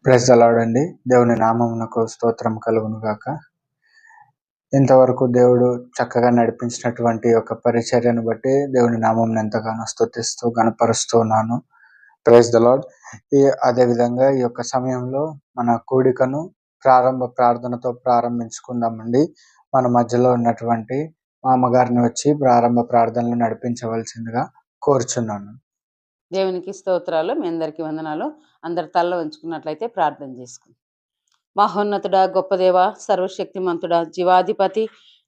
Praise the lord అండి. దేవుని నామమునకు స్తోత్రం కలుగును గాక. ఇంతవరకు దేవుడు చక్కగా నడిపించినటువంటి ఒక పరిచర్యను బట్టి దేవుని నామం ఎంతగానో స్తుతిస్తూ గణపరుస్తూ ఉన్నాను. Praise the lord. అదే విధంగా ఈ యొక్క సమయంలో మన కూడికను ప్రారంభ ప్రార్థనతో ప్రారంభించుకుందామండి. మన మధ్యలో ఉన్నటువంటి మా అమ్మగారిని వచ్చి ప్రారంభ ప్రార్థనలు నడిపించవలసిందిగా కోరుచున్నాను. దేవునికి స్తోత్రాలు. మీ అందరికీ వందనాలు. అందరి తల్ల ఉంచుకున్నట్లయితే ప్రార్థన చేసుకుందాం. మహోన్నతుడా, గొప్ప దేవ, సర్వశక్తిమంతుడా, జీవాధిపతి,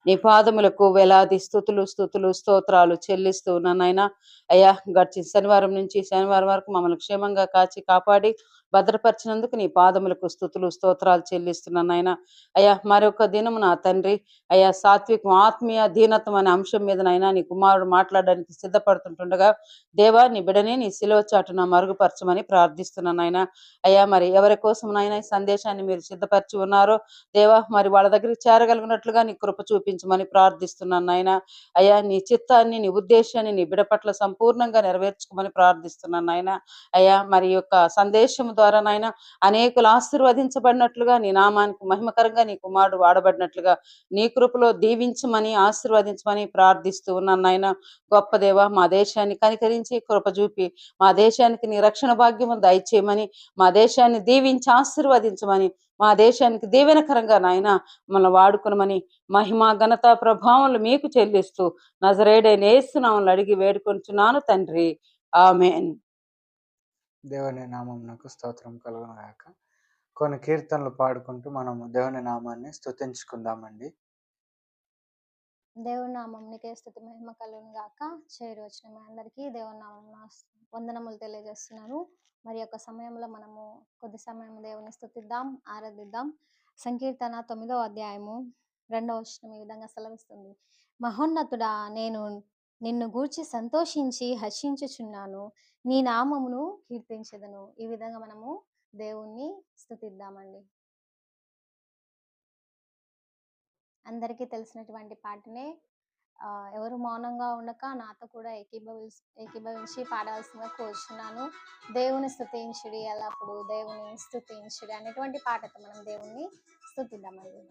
నీ పాదములకు వేలాది స్తుతులు స్తోత్రాలు చెల్లిస్తూ నన్నైనా అయ్యా, గడిచిన శనివారం నుంచి శనివారం వరకు మమ్మల్ని క్షేమంగా కాచి కాపాడి భద్రపరిచినందుకు నీ పాదములకు స్తుతులు స్తోత్రాలు చెల్లిస్తున్నానైనా అయ్యా. మరొక దినము నా తండ్రి అయ్యా, సాత్వికం ఆత్మీయ దీనత్వం అనే అంశం మీదనైనా నీ కుమారుడు మాట్లాడడానికి సిద్ధపడుతుంటుండగా దేవా, నీ బిడని నీ శిలువ చాటున మరుగుపరచమని ప్రార్థిస్తున్నానైనా అయ్యా. మరి ఎవరి కోసంనైనా ఈ సందేశాన్ని మీరు సిద్ధపరిచి ఉన్నారో దేవా, మరి వాళ్ళ దగ్గరికి చేరగలిగినట్లుగా నీ కృప చూపించమని ప్రార్థిస్తున్నాను నాయన అయ్యా. నీ చిత్తాన్ని, నీ ఉద్దేశాన్ని నీ బిడ పట్ల సంపూర్ణంగా నెరవేర్చుకోమని ప్రార్థిస్తున్నాను నాయన అయ్యా. మరి యొక్క సందేశం ద్వారా నాయన అనేకులు ఆశీర్వదించబడినట్లుగా, నీ నామానికి మహిమకరంగా నీ కుమారుడు వాడబడినట్లుగా నీ కృపలో దీవించమని ఆశీర్వదించమని ప్రార్థిస్తూ ఉన్నాను నాయన. గొప్ప దేవ, మా దేశాన్ని కనికరించి కృప చూపి మా దేశానికి నీ రక్షణ భాగ్యము దయచేయమని, మా దేశాన్ని దీవించి ఆశీర్వదించమని, మా దేశానికి దీవెనకరంగా నాయన మనల్ని వాడుకునమని మహిమ ఘనత ప్రభావములు మీకు చెల్లిస్తూ నజరేయుడైన యేసు నామములో అడిగి వేడుకొంచున్నాను తండ్రి, ఆమేన్. దేవుని నామమునకు స్తోత్రం కలుగును గాక. కొన్ని కీర్తనలు పాడుకుంటూ మనము దేవుని నామాన్ని స్తుతించుకుందామండి. దేవుని నామం నీకే స్తుతి మహిమ కలుగును గాక. చేరి వచ్చిన మీ అందరికీ దేవుని నామం వందనములు తెలియజేస్తున్నాను. మరి యొక్క సమయంలో మనము కొద్ది సమయం దేవుని స్తుతిద్దాం, ఆరాధిద్దాం. సంకీర్తన 9వ అధ్యాయము 2వ వచనం ఈ విధంగా సెలవిస్తుంది: మహోన్నతుడా, నేను నిన్ను గూర్చి సంతోషించి హర్షించుచున్నాను, నీ నామమును కీర్తించెదను. ఈ విధంగా మనము దేవుణ్ణి స్తుతిద్దామండి. అందరికీ తెలిసినటువంటి పాటనే. ఎవరు మౌనంగా ఉండక నాతో కూడా ఏకీభవించి పాడాల్సిందిగా కోరుచున్నాను. దేవుని స్తుతించుడి, ఎల్లప్పుడు దేవుని స్తుతించుడి అనేటువంటి పాటతో మనం దేవుణ్ణి స్తుతిద్దామండి.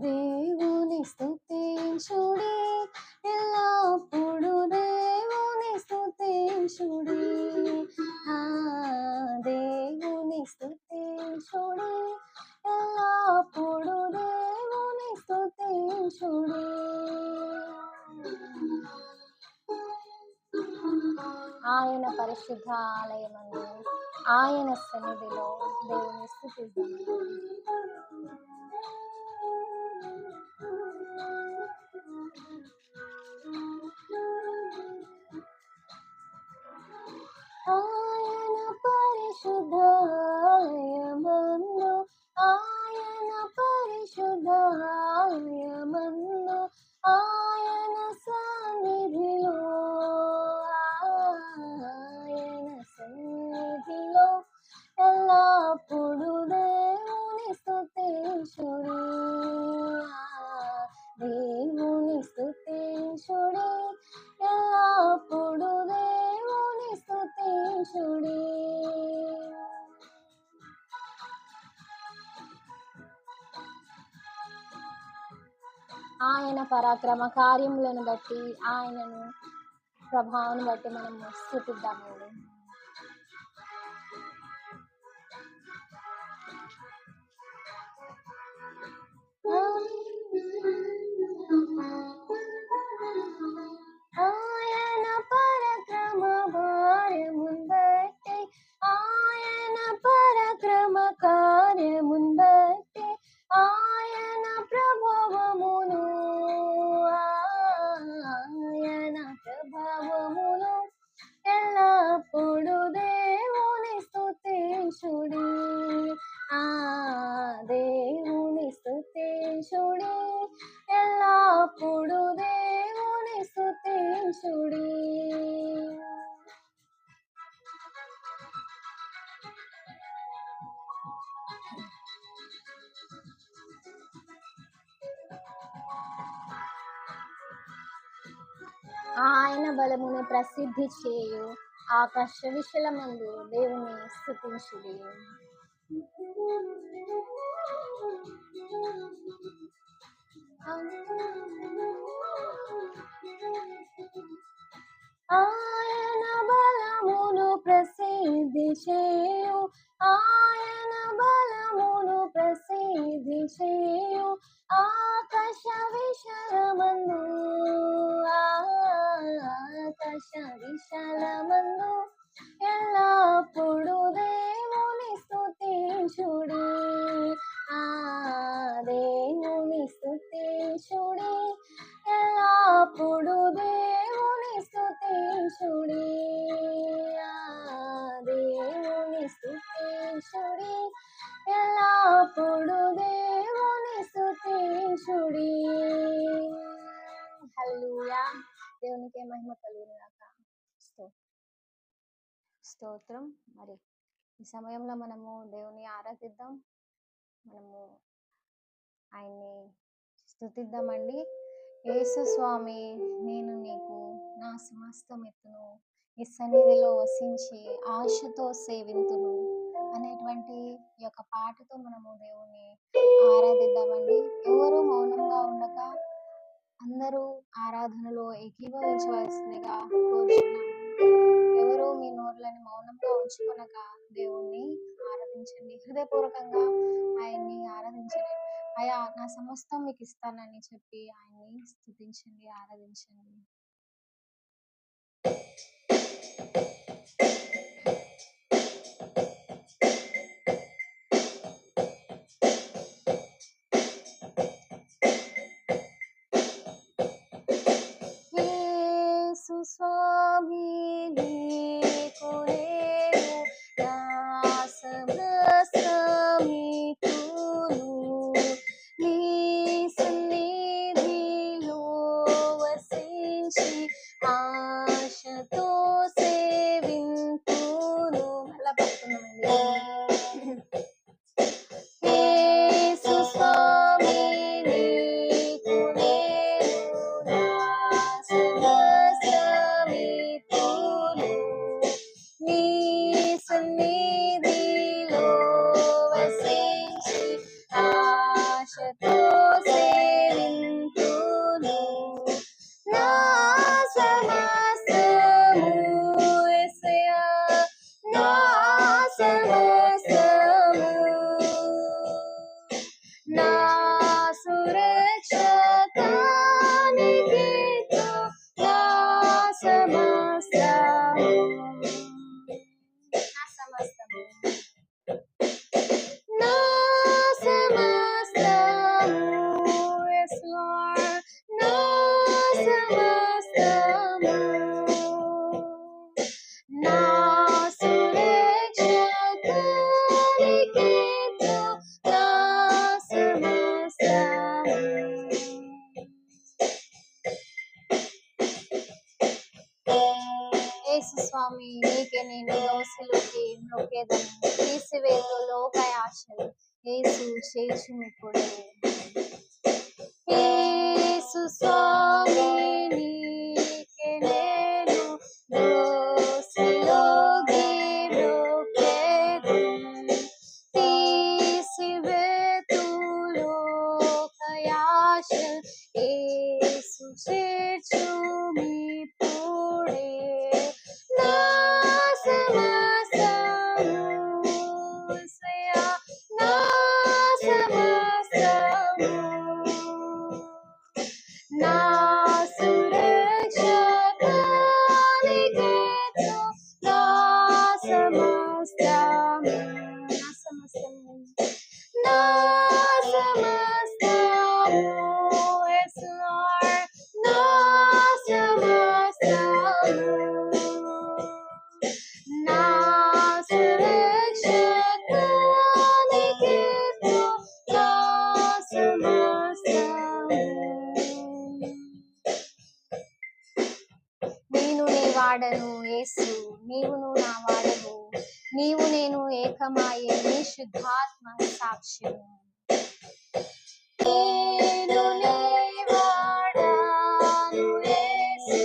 దేవుని స్తుతించుడి, ఎల్లప్పుడు దేవుని స్తుతించుడి. దేవుని స్తుతించుడి, ఎల్లప్పుడు దేవుని స్తుతించుడి. ఆయన పరిశుద్ధ ఆలయమందు ఆయన సన్నిధిలో దేవుని స్తుతిద్దాం. ఆయన పరిశుద్ధ ఆలయమందు ఆయన పరిశుద్ధ ఆలయమందు ఆయన సన్నిధిలో ఎల్లప్పుడు దేవుని స్తుతించుడి. దేవుని స్తుతించుడి, ఎల్లప్పుడు దేవుని స్తుతించుడి. ఆయన పరాక్రమ కార్యములను బట్టి, ఆయనను ప్రభావాన్ని బట్టి మనం స్తుతిద్దామండి. ఆయన పరాక్రమ కార్యమును బట్టి, ఆయన పరాక్రమ కార్యమును బట్టి, ఆయన ప్రభావమును ఎల్లప్పుడు ఆయన బలమును ప్రసిద్ధి చేయు ఆకాశ విశలమందు దేవుని స్తుతించుడి. ఆయన బలమును ప్రసిద్ధి చేయు ఆయన బలమును ప్రసిద్ధి చేయు ఆకాశ విశాలమందు ఆకాశ విశాలమందు ఎల్లప్పుడు దేవుని స్తుతించుడి. దేవుని స్తుతించుడి, ఎల్లప్పుడు దేవుని స్తుతించుడి. దేవుని స్తుతించుడి, ఎల్లప్పుడు దేవుని స్తుతించుడి. హల్లెలూయా. దేవునికే మహిమ కలుగును గాక. స్తోత్రం. మరి ఈ సమయంలో మనము దేవుని ఆరాధిద్దాం, మనము ఆయన్ని స్తుతిద్దామండి. యేసు స్వామి, నేను నీకు నా సమస్తం ఎత్తును, ఈ సన్నిధిలో వసించి ఆశతో సేవింతును అనేటువంటి ఈ యొక్క పాటతో మనము దేవుని ఆరాధిద్దామండి. ఎవరు మౌనంగా ఉండక అందరూ ఆరాధనలో ఏకీభవించవలసిందిగా కోరుచున్నాము. ఎవరు మీ నోరులని మౌనంగా ఉంచుకొనక దేవుణ్ణి ఆరాధించండి, హృదయపూర్వకంగా ఆయన్ని ఆరాధించండి. అయా నా సమస్తం మీకు ఇస్తానని చెప్పి ఆయన్ని స్తుతించండి, ఆరాధించండి. యేసు స్వామి, నీకు నేను నా సమస్తమిత్తును, నీ సన్నిధిలో వసించి ఆశతో సేవింతును. మళ్ళా పడుతున్నామండి. యేసు స్వామి, నీకు నేను నా సమస్తమిత్తును, నీ సన్నిధిలో వసించి ఆశతో సేవింతును. నా సమస్తము యేసయ్యా, నా సమస్తము, నా సురక్షకానికి నా సమస్తము, నా సమస్తము, నా సమస్తము, yes Lord, నా సమస్తము, నా సురక్షకానికి నా సమస్తము. యేసు స్వామి, నీకే నేను దోసిలోకి మ్రొక్కేదను, తీసివేతు లోకాయాశలు యేసు చేర్చుమిప్పుడే. యేసు స్వామి, నీకే నేను దోసిలోకి మ్రొక్కేదను, తీసివేతు లోకాయాశలు యేసు చేర్చుమిప్పుడే. నా సమస్తము యేసయ్యా, నా సమస్తము, నా సురక్షకానికి నా సమస్తము, నా సమస్తము, నా సమస్తము, yes Lord, నా సమస్తము, నా సురక్షకానికి నా సమస్తము. నేను నీ వాడను యేసు, నీవును నా వాడవు, నీవు నేను ఏకమాయే నీ శుద్ధాత్మ సాక్ష్యము. నేను నీ వాడను యేసు,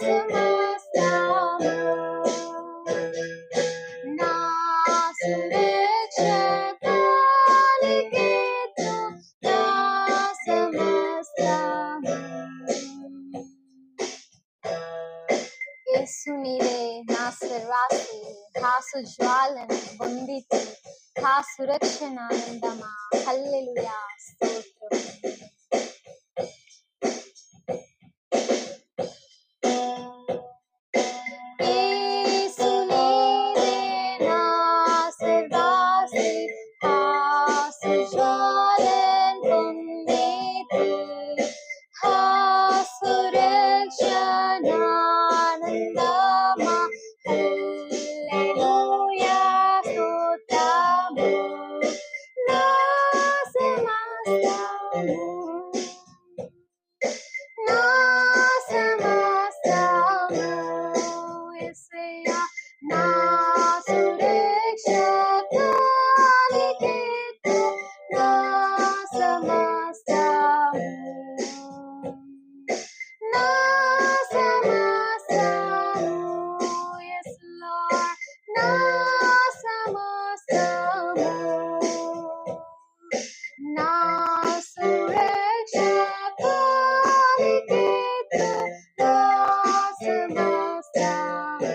సమస్తము నా సురక్షకానికి నా సమస్తము యేసు నీవే నా సర్వాసి హాసు జ్వాలను పొందితి హా సురక్షణ ఆనందమా హల్లెలూయా స్తోత్రం యేసు నీవే నా సర్వాసి హాసు జ్వాలను పొందితి హా సురక్షణ ఆనందమా హల్లెలూయా స్తోత్రము నా సమస్తము నా సమస్తము యేసయ్యా నా సురక్షకానికి నా సమస్తము నా సమస్తము yes Lord నా సమస్తము నా సురక్షకానికి నా సమస్తము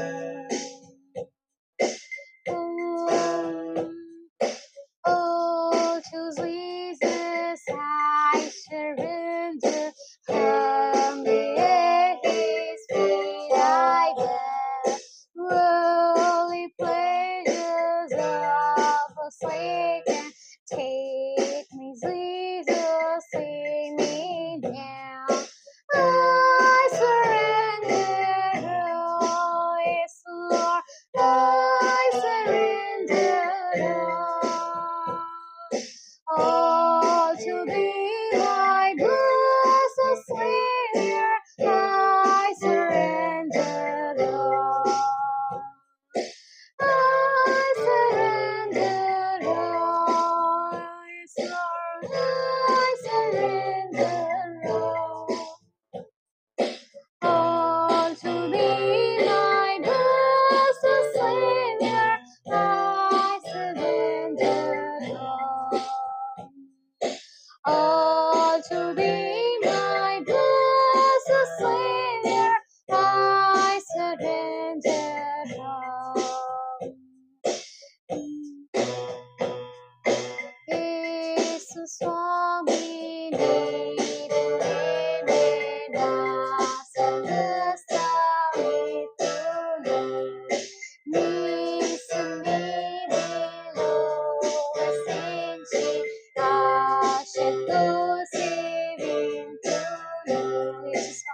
Oh, to Jesus I surrender, humbly at His feet I bow. Worldly pleasures are forsaken. Take me, Jesus, see me now. I surrender, oh yes, Lord, I surrender all to Thee, my blessed Savior. I surrender all. I surrender all. Yes, Lord, I surrender all to Thee, my blessed Savior. I surrender all to Thee, my blessed Savior. I surrender all. యేసు స్వామి నీవే నా సమస్తమిత్రుడు నీ సన్నిధిలో వసించి ఆశతో సేవింతును యేసు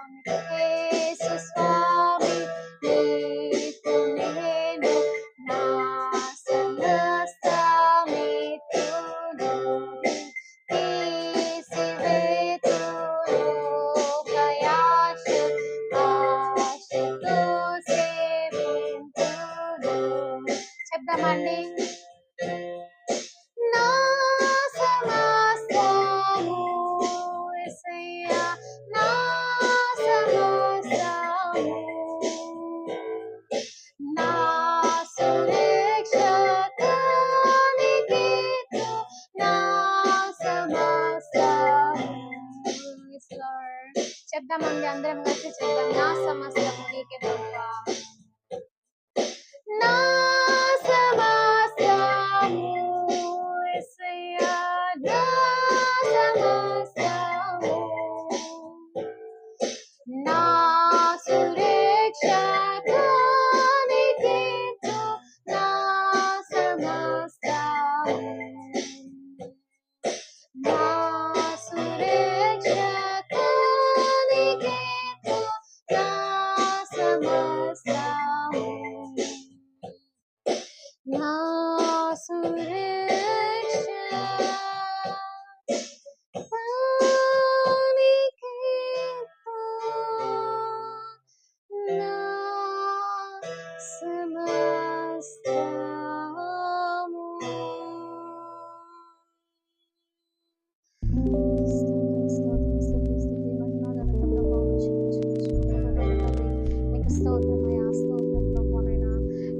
స్వామి నీకు నేను నా సమస్తమిత్రుడు తీసివేతును ప్రయాస ఆశతో సేవింతును చెప్దామండి నా సమస్తము యేసయ్యా నా సమస్తము నా సురక్షకానికి నా సమస్తము yes Lord చెప్దామండి అందరం కలిసి చెప్దాం నా సమస్తము నీకే ప్రభువా నా సమస్తము యేసయ్యా నా సమస్తము నా సురక్షకానికి నా సమస్తము నా సురక్షకానికి స్తోత్రమయ్యా, స్తోత్రం ప్రభువనైనా.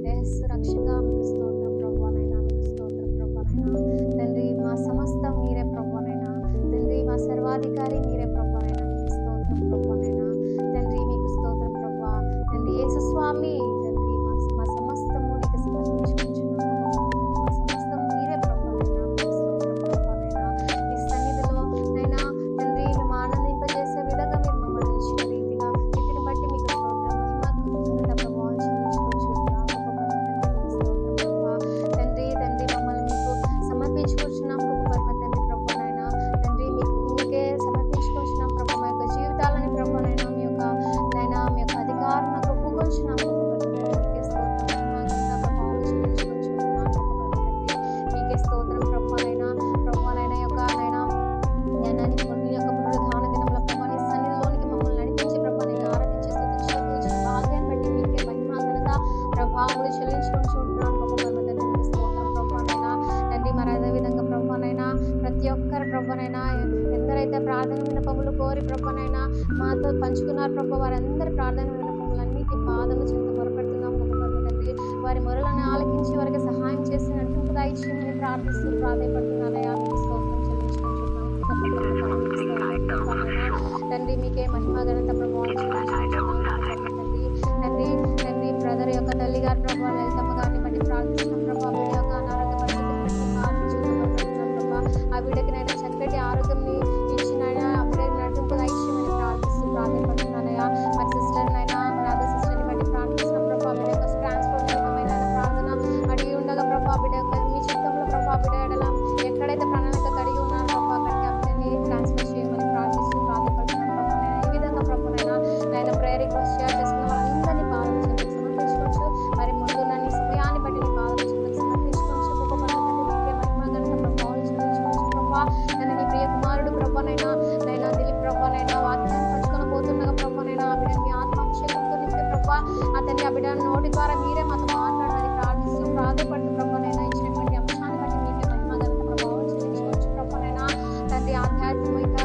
యేసు రక్షక మీకు స్తోత్రం ప్రభువనైనా, మీకు స్తోత్రం ప్రభువనైనా. తండ్రి మా సమస్తం మీరే ప్రభువనైనా. తండ్రి మా సర్వాధికారి మీరే ప్రభువనైనా, మీకు స్తోత్రం ప్రభువనైనా. తండ్రి మీకు స్తోత్రం ప్రభువా. తండ్రి యేసు స్వామి, తండ్రి మా సమస్తము నీకు సమర్పించుకుంటున్నాము ప్రభువా. మా సమస్తం మీరే ప్రభువనైనా, మీకు స్తోత్రం ప్రభువనైనా. మీ సన్నిధిలో నైనా తండ్రి మేము ఆనందింపజేసే విధంగా మీరు మమ్మల్ని ఉంచిన రీతిగా వీటిని బట్టి మీకు స్తోత్రం మహిమ ఘనత ప్రభావం చెల్లించుకుంటున్నాం గొప్ప పరమ తండ్రి, మీకు స్తోత్రం ప్రభువా. తండ్రి తండ్రి మమ్మల్ని మీకు సమర్పించుకుంటున్నాం గొప్ప పరమ తండ్రి ప్రభువనైనా. తండ్రి మీకే సమర్పించుకుంటున్నాం ప్రభు. మా యొక్క జీవితాలని ప్రభువనైనా మీ యొక్క నైనా మీ యొక్క అధికారులకు ఒప్పుకొంచున్నాం గొప్ప పరమ తండ్రి, మీకే స్తోత్రం మహిమ ఘనత ప్రభావం చెల్లించుకుంటున్నాం గొప్ప పరమ తండ్రి, మీకే స్తోత్రం ప్రభువనైనా. ప్రభువనైనా యొక్క నైనా మీ యొక్క పునరుద్ధాన దినంలో ప్రభు నీ సన్నిధిలోనికి మమ్మల్ని నడిపించి ప్రభు నేను ఆరాధించి స్తుతించుటకు ఇచ్చిన భాగ్యాన్ని బట్టి మీకే మహిమ ఘనత ప్రభావములు చెల్లించుకుంటున్నాను గొప్ప పరమ తండ్రి, మీకు స్తోత్రం ప్రభువనైనా. తండ్రి మరి అదే విధంగా ప్రభువనైనా ప్రతి ఒక్కరు ప్రభువనైనా ఎందరైతే ప్రార్థన విన్నపములు కోరి ప్రభువనైనా మాతో పంచుకున్నారు ప్రభు, వారందరి ప్రార్థన విన్నపములన్నిటి పాదముల చెంత మొరపెడుతున్నాం గొప్ప పరమ తండ్రి. వారి మొరలను ఆలకించి వారికి సహాయం చేసి నడిపింపుగా ఇచ్చేయమని ప్రార్థిస్తూ ప్రాధాయపడుతున్నానయ్యా, మీకు స్తోత్రం చెల్లించుకుంటున్నాం గొప్ప పరమ తండ్రి, మీకు స్తోత్రం ప్రభువనైనా. తండ్రి మీకే మహిమ ఘనత ప్రభావం చెల్లించుకుంటున్నాం గొప్ప పరమ తండ్రి. తండ్రి తండ్రి బ్రదర్ యొక్క తల్లి గారు ప్రభావ లలితమ్మ గారిని బట్టి ప్రార్థిస్తున్నాం ప్రభావ. బిడ్డ యొక్క అనారోగ్య పరిస్థితిని బట్టి ప్రార్థించుతూ మొరపెడుతున్నాం ప్రభావ. ఆ బిడ్డకి నైనా చక్కటి ఆరోగ్యంని ఇచ్చినైనా ఆ బిడ్డకి నడిపింపుగా ఇచ్చేయమని ప్రార్థిస్తూ ప్రాధాయపడుతున్నానయ్యా. మరి సిస్టర్ నైనా మరి అదే సిస్టర్ని బట్టి ప్రార్థిస్తున్నాం ప్రభావ. బిడ్డ యొక్క ట్రాన్స్ఫర్ నిమిత్తమైన ప్రార్థన అడిగి ఉండగా ప్రభావ బిడ్డ యొక్క మీ చిత్తంలో ప్రభావ బిడ్డ ఎడల ఎక్కడైతే ప్రణాళిక కలిగి ఉన్నారో ప్రభావ అక్కడికి ఆ బిడ్డని ట్రాన్స్ఫర్ చేయమని ప్రార్థిస్తూ ప్రాధాయపడుతున్నాం ప్రభావ. ఈ విధంగా ప్రభునైనా ఆయన ప్రేయర్ రిక్వెస్ట్ చేసుకున్న వాళ్ళందరినీ పాదం చెంతకు సమర్పించుకోవచ్చు. మరి ముందున్న నీ సమయాన్ని బట్టి నీ పాదం చెంతకు సమర్పించుకోవచ్చు గొప్ప పరమ తండ్రి, మీకే మహిమ ఘనత ప్రభావం చెల్లించుకోవచ్చు ప్రభావ. నన్ను నీ ప్రియ కుమారుడు ప్రభువనైనా నైనా దిలీప్ ప్రభువనైనా వాక్యాన్ని పంచుకొని పోతుండగా ప్రభువనైనా ఆ బిడ్డని మీ ఆత్మాభిషేకంతో నింపి ప్రభావ. అతన్ని ఆ బిడ్డ నోటి ద్వారా మీరే మాతో మాట్లాడమని ప్రార్థిస్తూ ప్రాధాయపడుతూ ప్రభువనైనా ఇచ్చినటువంటి అంశాన్ని బట్టి మీకే మహిమ ఘనత ప్రభావం చెల్లించుకోవచ్చు ప్రభువనైనా. తండ్రి ఆధ్యాత్మిక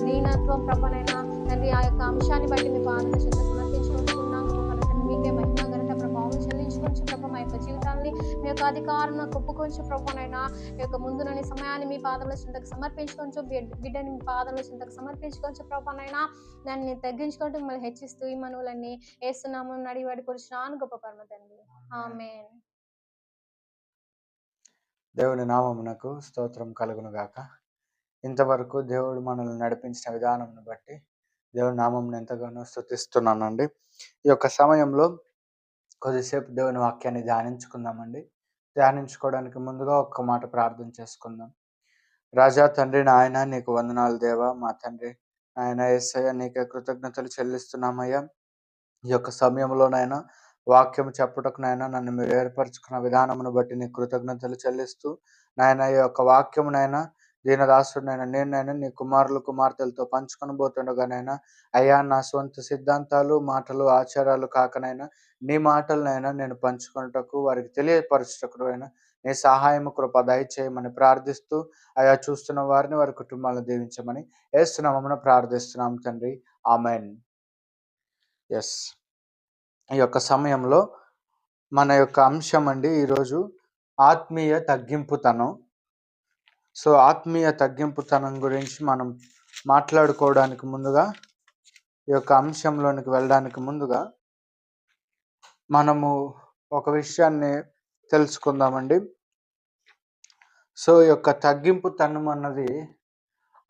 దీనత్వం ప్రభువనైనా తండ్రి ఆ యొక్క అంశాన్ని బట్టి మీ పాదముల చెంత సమర్పించుకుంటున్నాం గొప్ప పరమ తండ్రి, మీకే మహిమ ఘనత ప్రభావం చెల్లించుకోవచ్చు ప్రభు. మా యొక్క జీవితాన్ని మీ యొక్క అధికారంలో ఒప్పుకొంచు ప్రభువనైనా. ఈ యొక్క ముందునని సమయాన్ని మీ పాదముల చెంతకు సమర్పించుకోవచ్చు. బిడ్డని మీ పాదముల చెంతకు సమర్పించుకోవచ్చు ప్రభువనైనా. దాన్ని తగ్గించుకుంటూ మిమ్మల్ని హెచ్చిస్తూ ఈ మనవులన్నీ యేసు నామమున అడిగి వేడుకొనుచున్నాను గొప్ప పరమ తండ్రి, ఆమేన్. దేవుని నామమునకు స్తోత్రం కలుగును గాక. ఇంతవరకు దేవుడు మనల్ని నడిపించిన విధానంను బట్టి దేవుని నామమును ఎంతగానో స్తుతిస్తున్నానండి. ఈ యొక్క సమయంలో కొద్దిసేపు దేవుని వాక్యాన్ని ధ్యానించుకుందామండి. ధ్యానించుకోవడానికి ముందుగా ఒక్క మాట ప్రార్థన చేసుకుందాం. రాజా తండ్రి నాయన నీకు వందనాలు దేవా, మా తండ్రి నాయన యేసయ్య నీకే కృతజ్ఞతలు చెల్లిస్తున్నామయ్యా. ఈ యొక్క సమయంలోనైనా వాక్యం చెప్పుటకు నాయన నన్ను మీరు ఏర్పరచుకున్న విధానమును బట్టి నీ కృతజ్ఞతలు చెల్లిస్తూ నాయన ఈ యొక్క వాక్యమునైనా దీనదాసుడినైనా నేనైనా నీ కుమారులు కుమార్తెలతో పంచుకొని పోతుండగానైనా అయ్యా నా సొంత సిద్ధాంతాలు మాటలు ఆచారాలు కాకనైనా నీ మాటలనైనా నేను పంచుకున్నటకు వారికి తెలియపరచుటకు అయినా నీ సహాయము కృప దయచేయమని ప్రార్థిస్తూ అయా చూస్తున్న వారిని వారి కుటుంబాలను దీవించమని యేసు నామమున ప్రార్థిస్తున్నాం తండ్రి, ఆమేన్. ఎస్, ఈ యొక్క సమయంలో మన యొక్క అంశం అండి ఈరోజు ఆత్మీయ తగ్గింపుతనం. సో ఆత్మీయ తగ్గింపుతనం గురించి మనం మాట్లాడుకోవడానికి ముందుగా ఈ యొక్క అంశంలోనికి వెళ్ళడానికి ముందుగా మనము ఒక విషయాన్ని తెలుసుకుందామండి. సో ఈ యొక్క తగ్గింపుతనం అన్నది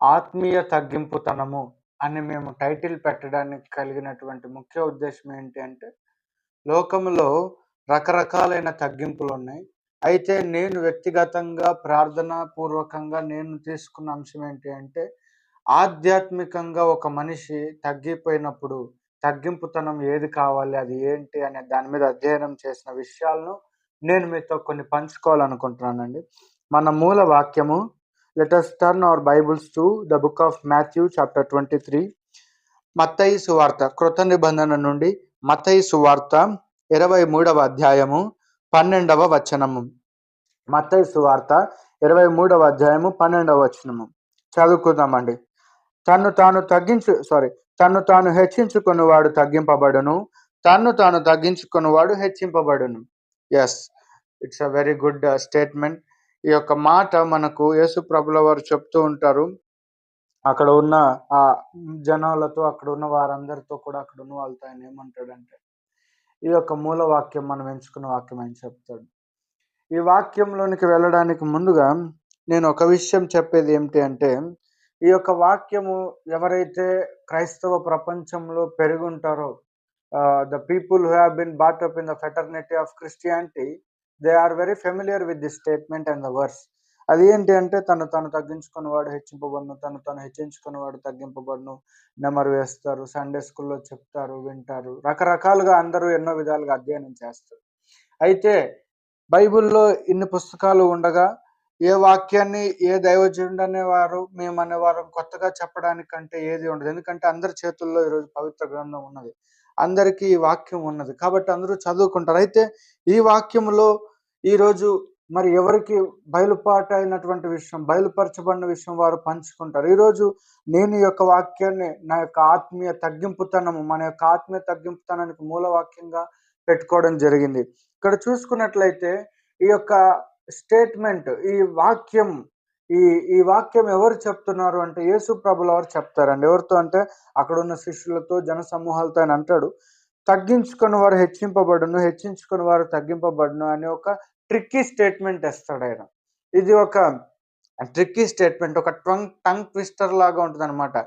ఆత్మీయ తగ్గింపుతనము అని మేము టైటిల్ పెట్టడానికి కలిగినటువంటి ముఖ్య ఉద్దేశం ఏంటి అంటే, లోకంలో రకరకాలైన తగ్గింపులు ఉన్నాయి. అయితే నేను వ్యక్తిగతంగా ప్రార్థనా పూర్వకంగా నేను తీసుకున్న అంశం ఏంటి అంటే, ఆధ్యాత్మికంగా ఒక మనిషి తగ్గిపోయినప్పుడు తగ్గింపుతనం ఏది కావాలి, అది ఏంటి అనే దాని మీద అధ్యయనం చేసిన విషయాలను నేను మీతో కొన్ని పంచుకోవాలనుకుంటున్నానండి. మన మూల వాక్యము, let us turn our Bibles to the book of Matthew chapter 23. మత్తయి సువార్త, కృత నిబంధన నుండి మత్తయి సువార్త 23వ అధ్యాయము 12వ వచనము. మత్తయి సువార్త 23వ అధ్యాయము 12వ వచనము చదువుకుందామండి. తన్ను తాను హెచ్చించుకుని వాడు తగ్గింపబడును, తాను తాను తగ్గించుకున్నవాడు హెచ్చింపబడును. Yes, it's a very good statement. ఈ యొక్క మాట మనకు యేసు ప్రభుల వారు చెప్తూ ఉంటారు. అక్కడ ఉన్న ఆ జనాలతో, అక్కడ ఉన్న వారందరితో కూడా, అక్కడ ఉన్న వాళ్ళతో ఆయన ఏమంటాడంటే, ఈ యొక్క మూల వాక్యం మనం ఎంచుకున్న వాక్యం అని చెప్తాడు. ఈ వాక్యంలోనికి వెళ్ళడానికి ముందుగా నేను ఒక విషయం చెప్పేది ఏమిటి అంటే, ఈ యొక్క వాక్యము ఎవరైతే క్రైస్తవ ప్రపంచంలో పెరుగుంటారో, the people who have been brought up in the fraternity of Christianity, they are very familiar with this statement and the verse. అది ఏంటి అంటే, తను తగ్గించుకున్నవాడు హెచ్చింపబడును, తను హెచ్చించుకున్నవాడు తగ్గింపబడును. నెమరు వేస్తారు, సండే స్కూల్లో చెప్తారు, వింటారు, రకరకాలుగా అందరూ ఎన్నో విధాలుగా అధ్యయనం చేస్తారు. అయితే బైబిల్లో ఇన్ని పుస్తకాలు ఉండగా ఏ వాక్యాన్ని ఏ దైవజనుడు అనేవారు, మేము అనేవారు కొత్తగా చెప్పడానికంటే ఏది ఉండదు. ఎందుకంటే అందరి చేతుల్లో ఈరోజు పవిత్ర గ్రంథం ఉన్నది, అందరికీ ఈ వాక్యం ఉన్నది, కాబట్టి అందరూ చదువుకుంటారు. అయితే ఈ వాక్యములో ఈరోజు మరి ఎవరికి బయలుపాటైనటువంటి విషయం, బయలుపరచబడిన విషయం వారు పంచుకుంటారు. ఈరోజు నేను ఈ యొక్క వాక్యాన్ని నా యొక్క ఆత్మీయ తగ్గింపుతనము, మన యొక్క ఆత్మీయ తగ్గింపుతనానికి మూల వాక్యంగా పెట్టుకోవడం జరిగింది. ఇక్కడ చూసుకున్నట్లయితే ఈ యొక్క స్టేట్మెంట్, ఈ వాక్యం ఈ వాక్యం ఎవరు చెప్తున్నారు అంటే యేసు ప్రభుల వారు చెప్తారండి. ఎవరితో అంటే అక్కడ ఉన్న శిష్యులతో, జన సమూహాలతో. ఆయన అంటాడు, తగ్గించుకుని వారు హెచ్చింపబడును, హెచ్చించుకుని వారు తగ్గింపబడును అనే ఒక ట్రిక్కీ స్టేట్మెంట్ ఇస్తాడు ఆయన. ఇది ఒక ట్రిక్కీ స్టేట్మెంట్, ఒక టంగ్ ట్విస్టర్ లాగా ఉంటుంది అనమాట.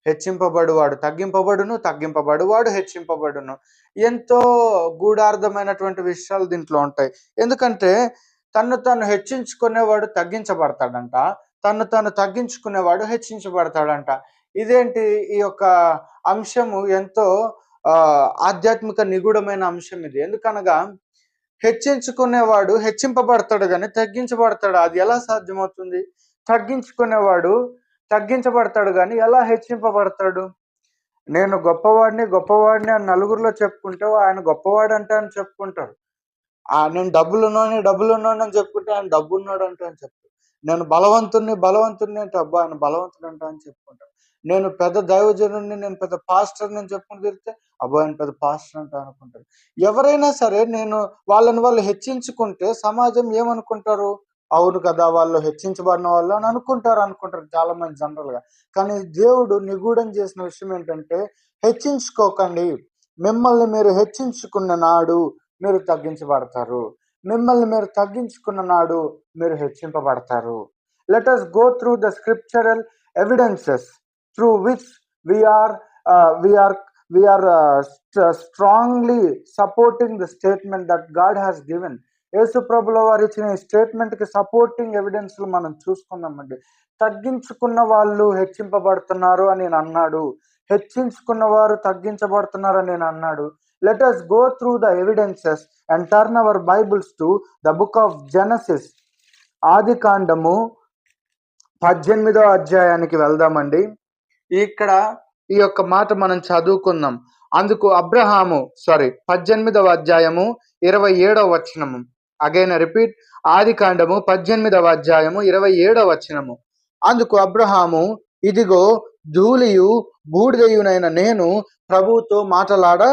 హెచ్చింపబడువాడు తగ్గింపబడును, తగ్గింపబడువాడు హెచ్చింపబడును. ఎంతో గూఢార్థమైనటువంటి విషయాలు దీంట్లో ఉంటాయి. ఎందుకంటే తను హెచ్చించుకునేవాడు తగ్గించబడతాడంట, తను తగ్గించుకునేవాడు హెచ్చించబడతాడంట. ఇదేంటి? ఈ యొక్క అంశము ఎంతో ఆధ్యాత్మిక నిగూఢమైన అంశం ఇది. ఎందుకనగా హెచ్చించుకునేవాడు హెచ్చింపబడతాడు కానీ తగ్గించబడతాడు. అది ఎలా సాధ్యమవుతుంది? తగ్గించుకునేవాడు తగ్గించబడతాడు కానీ ఎలా హెచ్చింపబడతాడు? నేను గొప్పవాడిని అని నలుగురిలో చెప్పుకుంటే ఆయన గొప్పవాడు అంటే అని చెప్పుకుంటారు. నేను డబ్బులున్నాను అని చెప్పుకుంటే ఆయన డబ్బు ఉన్నాడు అంటే అని చెప్తారు. నేను బలవంతుడిని అంటే అబ్బా ఆయన బలవంతుడు అంట అని చెప్పుకుంటారు. నేను పెద్ద దైవజనుడిని, నేను పెద్ద పాస్టర్ అని చెప్పుకుని తిరిగితే అబ్బా ఆయన పెద్ద పాస్టర్ అంట అనుకుంటారు. ఎవరైనా సరే వాళ్ళు హెచ్చించుకుంటే సమాజం ఏమనుకుంటారు? అవును కదా, వాళ్ళు హెచ్చించబడిన వాళ్ళు అని అనుకుంటారు చాలా మంది జనరల్ గా. కానీ దేవుడు నిగూఢం చేసిన విషయం ఏంటంటే, హెచ్చించుకోకండి, మిమ్మల్ని మీరు హెచ్చించుకున్న నాడు మీరు తగ్గించబడతారు, మిమ్మల్ని మీరు తగ్గించుకున్న నాడు మీరు హెచ్చింపబడతారు. Let us go through the scriptural evidences through which we are strongly supporting the statement that God has given. యేసు ప్రభుల వారు ఇచ్చిన ఈ స్టేట్మెంట్ కి సపోర్టింగ్ ఎవిడెన్స్ మనం చూసుకుందామండి. తగ్గించుకున్న వాళ్ళు హెచ్చింపబడుతున్నారు అని నేను అన్నాడు, హెచ్చించుకున్న వారు తగ్గించబడుతున్నారు అని నేను అన్నాడు. Let us go through the evidences and turn our Bibles to the book of Genesis. ఆదికాండము 18వ అధ్యాయానికి వెళ్దామండి. ఇక్కడ ఈ యొక్క మాట మనం చదువుకుందాం. అందుకు అబ్రహాము 18వ అధ్యాయము 27వ వచనము. అగైన్ రిపీట్, ఆదికాండము 18వ అధ్యాయము 27వ వచనము. అందుకు అబ్రహాము, ఇదిగో ధూళియు బూడిదయునైన నేను ప్రభువుతో మాటలాడ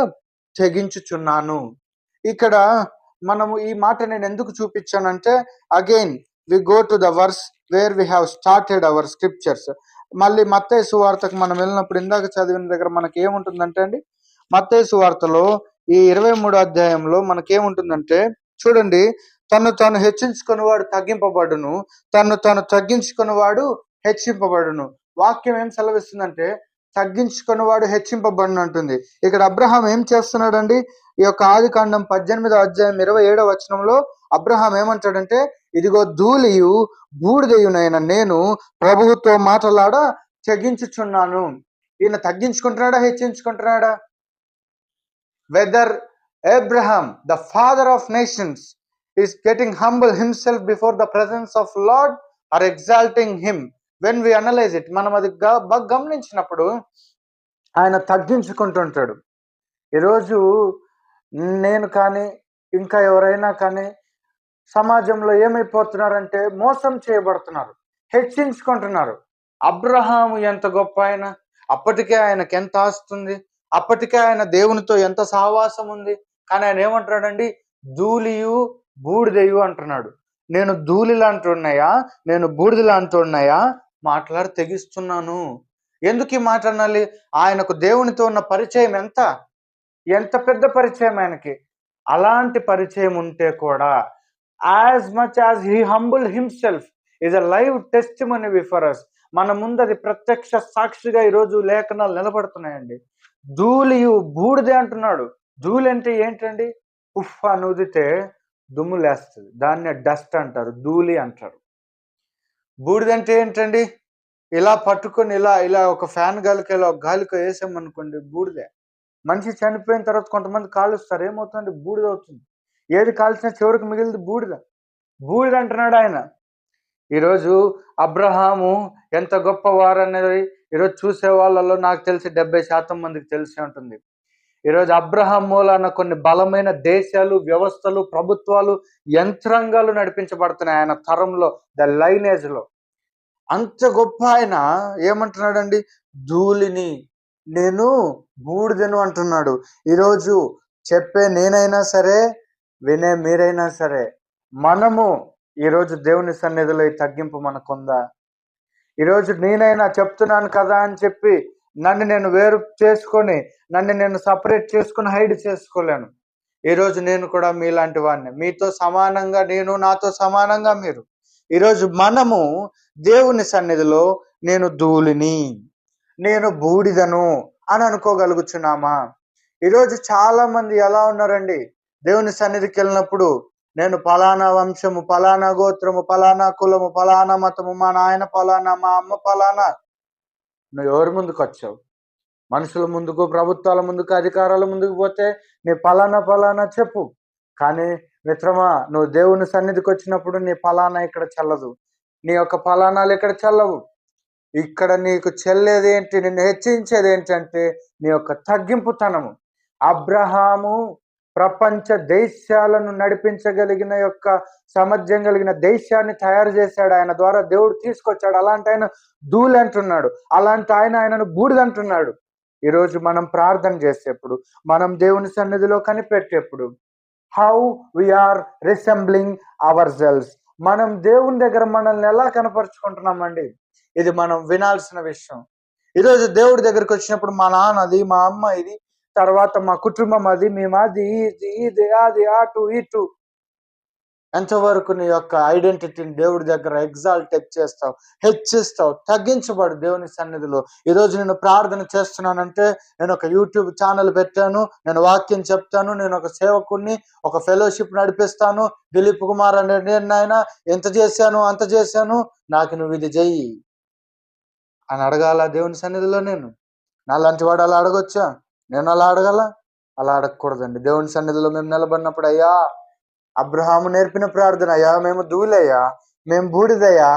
తెగించుచున్నాను. ఇక్కడ మనము ఈ మాట నేను ఎందుకు చూపించానంటే, again we go to the verse where we have started our scriptures. మళ్ళీ మత్తయి సువార్తకు మనం వెళ్ళినప్పుడు ఇందాక చదివిన దగ్గర మనకి ఏముంటుందంటే అండి, మత్తయి సువార్తలో ఈ 23వ అధ్యాయంలో మనకేముంటుందంటే చూడండి, తను హెచ్చించుకున్నవాడు తగ్గింపబడును, తను తగ్గించుకున్నవాడు హెచ్చింపబడును. వాక్యం ఏం సెలవిస్తుందంటే తగ్గించుకున్నవాడు హెచ్చింపబడును అంటుంది. ఇక్కడ అబ్రహాం ఏం చేస్తున్నాడండి? ఈ యొక్క ఆదికాండం 18వ అధ్యాయం 27వ వచనంలో అబ్రహాం ఏమంటాడంటే, ఇదిగో ధూళియు బూడిదయునైన నేను ప్రభువుతో మాటలాడ తెగించుచున్నాను. ఈయన తగ్గించుకుంటున్నాడా, హెచ్చించుకుంటున్నాడా? Whether Abraham, the father of nations, is getting humble himself before the presence of Lord or exalting him. When we analyze it, మనం అది బాగా గమనించినప్పుడు ఆయన తగ్గించుకుంటుంటాడు. ఈరోజు నేను కానీ ఇంకా ఎవరైనా కానీ సమాజంలో ఏమైపోతున్నారంటే మోసం చేయబడుతున్నారు, హెచ్చించుకుంటున్నారు. అబ్రహాము ఎంత గొప్ప ఆయన, అప్పటికే ఆయనకి ఎంత ఆస్తుంది, అప్పటికే ఆయన దేవునితో ఎంత సహవాసం ఉంది. కానీ ఆయన ఏమంటున్నాడండి, ధూళియు బూడిదయు అంటున్నాడు. నేను ధూళి లాంటి ఉన్నాయా, నేను బూడిద లాంటి ఉన్నాయా, మాట్లాడి తెగిస్తున్నాను. ఎందుకు ఈ మాట అనాలి? ఆయనకు దేవునితో ఉన్న పరిచయం ఎంత పెద్ద పరిచయం ఆయనకి. అలాంటి పరిచయం ఉంటే కూడా as much as he humble himself is a live testimony before us. మన ముందు అది ప్రత్యక్ష సాక్షిగా ఈరోజు లేఖనాలు నిలబడుతున్నాయండి. ధూళియు బూడిదే అంటున్నాడు. ధూళి అంటే ఏంటండి? ఉఫ్ అని ఊదితే దుమ్ము లేస్తుంది, దాన్నే డస్ట్ అంటారు, ధూళి అంటారు. బూడిద అంటే ఏంటండి? ఇలా పట్టుకొని ఇలా ఇలా ఒక ఫ్యాన్ గాలికి ఇలా ఒక గాలికి వేసామనుకోండి, బూడిదే. మనిషి చనిపోయిన తర్వాత కొంతమంది కాలుస్తారు, ఏమవుతుంది? బూడిద అవుతుంది. ఏది కాల్చినా చివరికి మిగిలింది బూడిద. బూడిద అంటున్నాడు ఆయన. ఈరోజు అబ్రహాము ఎంత గొప్పవారు అనేది ఈరోజు చూసే వాళ్ళలో నాకు తెలిసి 70% మందికి తెలిసి ఉంటుంది. ఈరోజు అబ్రహాం మూలాన కొన్ని బలమైన దేశాలు, వ్యవస్థలు, ప్రభుత్వాలు, యంత్రాంగాలు నడిపించబడుతున్నాయి ఆయన తరంలో, ద లైనేజ్ లో. అంత గొప్ప ఆయన ఏమంటున్నాడండి? ధూళిని, నేను బూడిదను అంటున్నాడు. ఈరోజు చెప్పే నేనైనా సరే, వినే మీరైనా సరే, మనము ఈరోజు దేవుని సన్నిధిలో ఈ తగ్గింపు మనకుందా? ఈరోజు నేనైనా చెప్తున్నాను కదా అని చెప్పి నన్ను నేను వేరు చేసుకొని, నన్ను నేను సపరేట్ చేసుకుని హైడ్ చేసుకోలేను. ఈరోజు నేను కూడా మీలాంటి వాడిని, మీతో సమానంగా నేను, నాతో సమానంగా మీరు. ఈరోజు మనము దేవుని సన్నిధిలో నేను ధూళిని, నేను బూడిదను అని అనుకోగలుగుచున్నామా? ఈరోజు చాలా మంది ఎలా ఉన్నారండి, దేవుని సన్నిధికి వెళ్ళినప్పుడు నేను పలానా వంశము, పలానా గోత్రము, పలానా కులము, పలానా మతము, మా నాయన పలానా, మా అమ్మ పలానా. నువ్వు ఎవరి ముందుకు వచ్చావు? మనుషుల ముందుకు, ప్రభుత్వాల ముందుకు, అధికారాల ముందుకు పోతే నీ పలానా చెప్పు. కానీ మిత్రమా, నువ్వు దేవుని సన్నిధికి వచ్చినప్పుడు నీ పలానా ఇక్కడ చెల్లదు, నీ యొక్క పలానాలు ఇక్కడ చెల్లవు. ఇక్కడ నీకు చెల్లేది ఏంటి, నిన్ను హెచ్చించేది ఏంటంటే నీ యొక్క తగ్గింపుతనము. అబ్రహాము ప్రపంచ దేశాలను నడిపించగలిగిన యొక్క సామర్థ్యం కలిగిన దేశాన్ని తయారు చేశాడు. ఆయన ద్వారా దేవుడు తీసుకొచ్చాడు. అలాంటి ఆయన ధూళి అంటున్నాడు, అలాంటి ఆయనను బూడిద అంటున్నాడు. ఈరోజు మనం ప్రార్థన చేసేప్పుడు, మనం దేవుని సన్నిధిలో కనిపెట్టేప్పుడు, how we are resembling ourselves, మనం దేవుని దగ్గర మనల్ని ఎలా కనపరుచుకుంటున్నామండి? ఇది మనం వినాల్సిన విషయం. ఈరోజు దేవుడి దగ్గరికి వచ్చినప్పుడు మా నాన్నది, మా అమ్మ ఇది, తర్వాత మా కుటుంబం అది, మేమది, ఇది అది, అటు ఇటు. ఎంతవరకు నీ యొక్క ఐడెంటిటీని దేవుడి దగ్గర ఎగ్జాల్ట్ చేస్తావు, హెచ్చిస్తావు? తగ్గించబడు దేవుని సన్నిధిలో. ఈరోజు నేను ప్రార్థన చేస్తున్నానంటే, నేను ఒక యూట్యూబ్ ఛానల్ పెట్టాను, నేను వాక్యం చెప్తాను, నేను ఒక సేవకుడిని, ఒక ఫెలోషిప్ నడిపిస్తాను, దిలీప్ కుమార్ అనే నేను నాయన ఎంత చేశాను అంత చేశాను, నాకు నువ్వు ఇది చెయ్యి అని అడగాల దేవుని సన్నిధిలో? నేను నాలాంటి వాడు అలా అడగొచ్చా? నేను అలా అడగాల? అలా అడగకూడదండి. దేవుని సన్నిధిలో మేము నిలబడినప్పుడు, అయ్యా అబ్రహాము నేర్పిన ప్రార్థన, అయ్యా మేము ధూళయ్యా, మేము బూడిదయ్యా,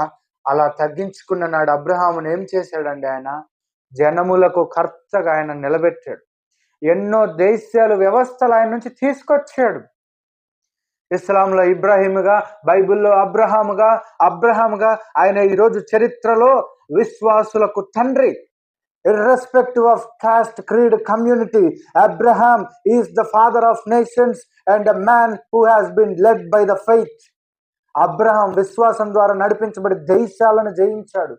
అలా తగ్గించుకున్న నాడు అబ్రహామును ఏం చేశాడండి? ఆయన జనములకు కర్తగా ఆయన నిలబెట్టాడు. ఎన్నో దేశాలు, వ్యవస్థలు ఆయన నుంచి తీసుకొచ్చాడు. ఇస్లాంలో ఇబ్రాహీముగా, బైబిల్లో అబ్రహాముగా ఆయన ఈరోజు చరిత్రలో విశ్వాసులకు తండ్రి. Irrespective of caste, creed, community, Abraham is the father of nations and a man who has been led by the faith. Abraham విశ్వాసం ద్వారా నడిపించబడి దేశాలను జయించాడు.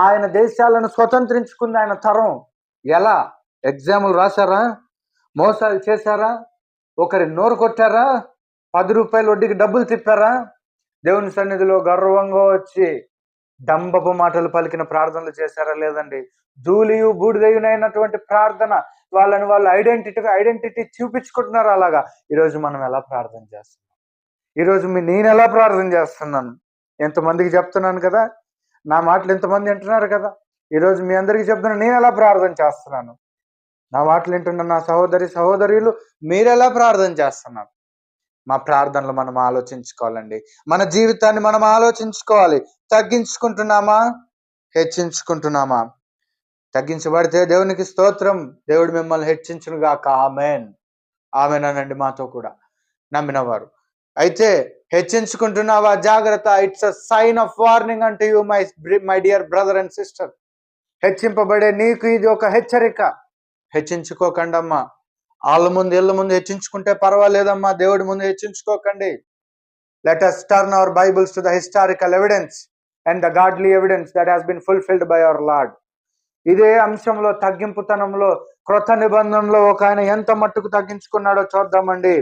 ఆయన దేశాలను స్వతంత్రించుకుంది ఆయన తరం. ఎలా? ఎగ్జాములు రాశారా? మోసాలు చేశారా? ఒకరి నోరు కొట్టారా? 10 రూపాయలు వడ్డీకి డబ్బులు తిప్పారా? దేవుని సన్నిధిలో గర్వంగా వచ్చి డంబపు మాటలు పలికిన ప్రార్థనలు చేశారా? లేదండి. ధూళియు బూడిదయునైనటువంటి ప్రార్థన, వాళ్ళని వాళ్ళు ఐడెంటిటీ చూపించుకుంటున్నారు. అలాగా ఈరోజు మనం ఎలా ప్రార్థన చేస్తున్నాం? ఈరోజు నేను ఎలా ప్రార్థన చేస్తున్నాను? ఎంతమందికి చెప్తున్నాను కదా, నా మాటలు ఎంతమంది వింటున్నారు కదా. ఈరోజు మీ అందరికీ చెప్తున్నాను, నేను ఎలా ప్రార్థన చేస్తున్నాను. నా మాటలు వింటున్న నా సహోదరులు మీరు ఎలా ప్రార్థన చేస్తున్నారు? మా ప్రార్థనలు మనం ఆలోచించుకోవాలండి. మన జీవితాన్ని మనం ఆలోచించుకోవాలి. తగ్గించుకుంటున్నామా, హెచ్చించుకుంటున్నామా? తగ్గించబడితే దేవునికి స్తోత్రం, దేవుడు మిమ్మల్ని హెచ్చించును గాక. ఆమెన్, ఆమెన్ అనండి మాతో కూడా నమ్మినవారు. అయితే హెచ్చించుకుంటున్నావా? జాగ్రత్త. It's a sign of warning అంటూ you my dear brother and sister. హెచ్చింపబడే నీకు ఇది ఒక హెచ్చరిక. హెచ్చించుకోకండి అమ్మా. వాళ్ళ ముందు ఇళ్ళ ముందు హెచ్చించుకుంటే పర్వాలేదమ్మా, దేవుడి ముందు హెచ్చించుకోకండి. Let us turn our Bibles to the historical evidence and the godly evidence that has been fulfilled by our Lord. ఇదే అంశంలో, తగ్గింపుతనంలో, క్రొత్త నిబంధనలో ఒక ఆయన ఎంత మట్టుకు తగ్గించుకున్నాడో చూద్దామండి.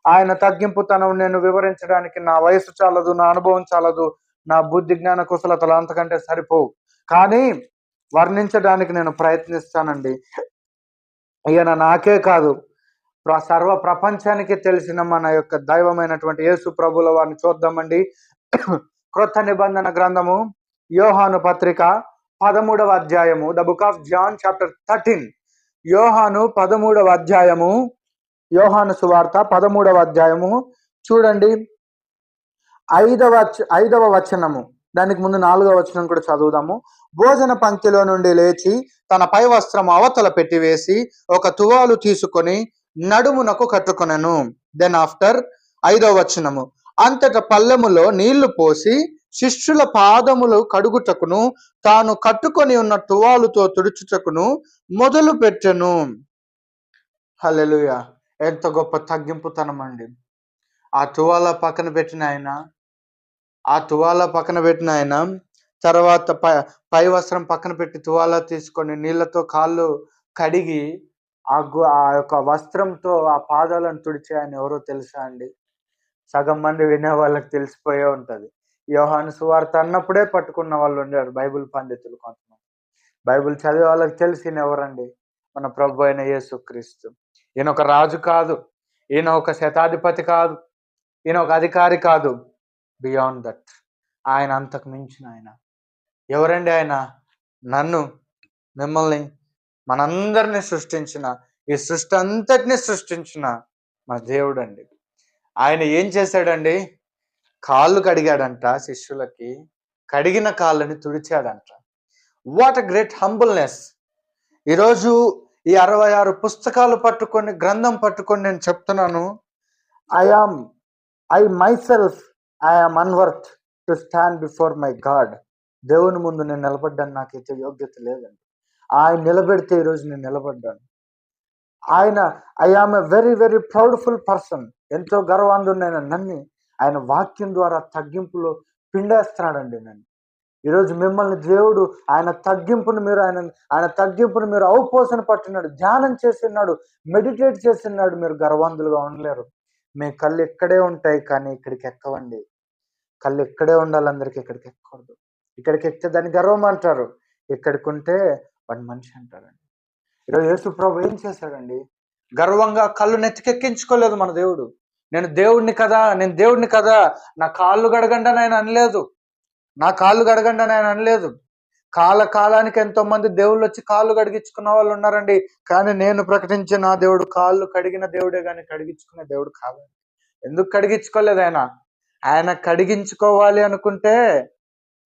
ఆయన తగ్గింపుతనం నేను వివరించడానికి నా వయసు చాలదు, నా అనుభవం చాలదు, నా బుద్ధి జ్ఞాన కుశలతలు అంతకంటే సరిపోవు. కానీ వర్ణించడానికి నేను ప్రయత్నిస్తానండి. ఈయన నాకే కాదు, సర్వ ప్రపంచానికి తెలిసిన మన యొక్క దైవమైనటువంటి యేసు ప్రభుల వారిని చూద్దామండి. క్రొత్త నిబంధన గ్రంథము యోహాను పత్రిక 13వ అధ్యాయము, the book of John chapter 13. Yohanu 13వ అధ్యాయము, యోహాను సువార్త 13వ అధ్యాయము చూడండి, 5వ వచనము, దానికి ముందు 4వ వచనం కూడా చదువుదాము. భోజన పంక్తిలో నుండి లేచి తన పై వస్త్రము అవతల పెట్టివేసి ఒక తువాలు తీసుకొని నడుమునకు కట్టుకొనెను. దెన్ ఆఫ్టర్ 5వ వచనము, అంతట పల్లెములో నీళ్లు పోసి శిష్యుల పాదములు కడుగుటకును తాను కట్టుకొని ఉన్న తువాలుతో తుడుచుటకును మొదలు పెట్టెను. హల్లెలూయా! ఎంత గొప్ప తగ్గింపుతనం అండి. ఆ తువాల పక్కన పెట్టిన ఆయన తర్వాత పై వస్త్రం పక్కన పెట్టి తువాల తీసుకొని నీళ్లతో కాళ్ళు కడిగి ఆ యొక్క వస్త్రంతో ఆ పాదాలను తుడిచే ఆయన ఎవరో తెలుసా అండి? సగం మంది వినే వాళ్ళకి తెలిసిపోయే ఉంటది. యోహాను సువార్త అన్నప్పుడే పట్టుకున్న వాళ్ళు ఉండారు, బైబిల్ పండితులు కొంతమంది. బైబిల్ చదివే వాళ్ళకి తెలిసిన ఎవరండి? మన ప్రభు అయిన యేసుక్రీస్తు. ఈయన ఒక రాజు కాదు, ఈయన ఒక శతాధిపతి కాదు, ఈయన ఒక అధికారి కాదు. బియాండ్ దట్, ఆయన అంతకు మించిన ఆయన. ఎవరండి ఆయన? నన్ను, మిమ్మల్ని, మనందరినీ సృష్టించిన, ఈ సృష్టి అంతటిని సృష్టించిన మా దేవుడు అండి. ఆయన ఏం చేశాడండి? కాళ్ళు కడిగాడంట శిష్యులకి, కడిగిన కాళ్ళని తుడిచాడంట. What a great humbleness. ఈరోజు ఈ 66 పుస్తకాలు పట్టుకొని, గ్రంథం పట్టుకొని నేను చెప్తున్నాను, I myself I'm unworthy to stand before my God. దేవుని ముందు నేను నిలబడ్డాను, నాకైతే యోగ్యత లేదండి. ఆయన నిలబెడితే ఈరోజు నేను నిలబడ్డాను. I am a very very proudful person. ఎంతో గర్వాంధుడైన నన్ను ఆయన వాక్యం ద్వారా తగ్గింపులో పిండేస్తున్నాడండి. నన్ను ఈరోజు మిమ్మల్ని దేవుడు ఆయన తగ్గింపును మీరు ఔపోసన పట్టినాడు, ధ్యానం చేస్తున్నాడు, మెడిటేట్ చేస్తున్నాడు. మీరు గర్వాంధులుగా ఉండలేరు. మీ కళ్ళు ఇక్కడే ఉంటాయి కానీ ఇక్కడికి ఎక్కవండి. కళ్ళు ఇక్కడే ఉండాలి, అందరికి ఇక్కడికి ఎక్కకూడదు. ఇక్కడికి ఎక్కితే దాన్ని గర్వం అంటారు, ఇక్కడికి ఉంటే వాడిని మనిషి అంటారండి. ఈరోజు యేసు ప్రభు ఏం చేశాడండి? గర్వంగా కళ్ళు నెత్తికెక్కించుకోలేదు మన దేవుడు. నేను దేవుడిని కదా, నా కాళ్ళు గడగండి అని ఆయన అనలేదు. కాలానికి ఎంతో మంది దేవుళ్ళు వచ్చి కాళ్ళు కడిగించుకున్న వాళ్ళు ఉన్నారండి. కానీ నేను ప్రకటించిన నా దేవుడు కాళ్ళు కడిగిన దేవుడే కానీ కడిగించుకునే దేవుడు కాదండి. ఎందుకు కడిగించుకోలేదు ఆయన కడిగించుకోవాలి అనుకుంటే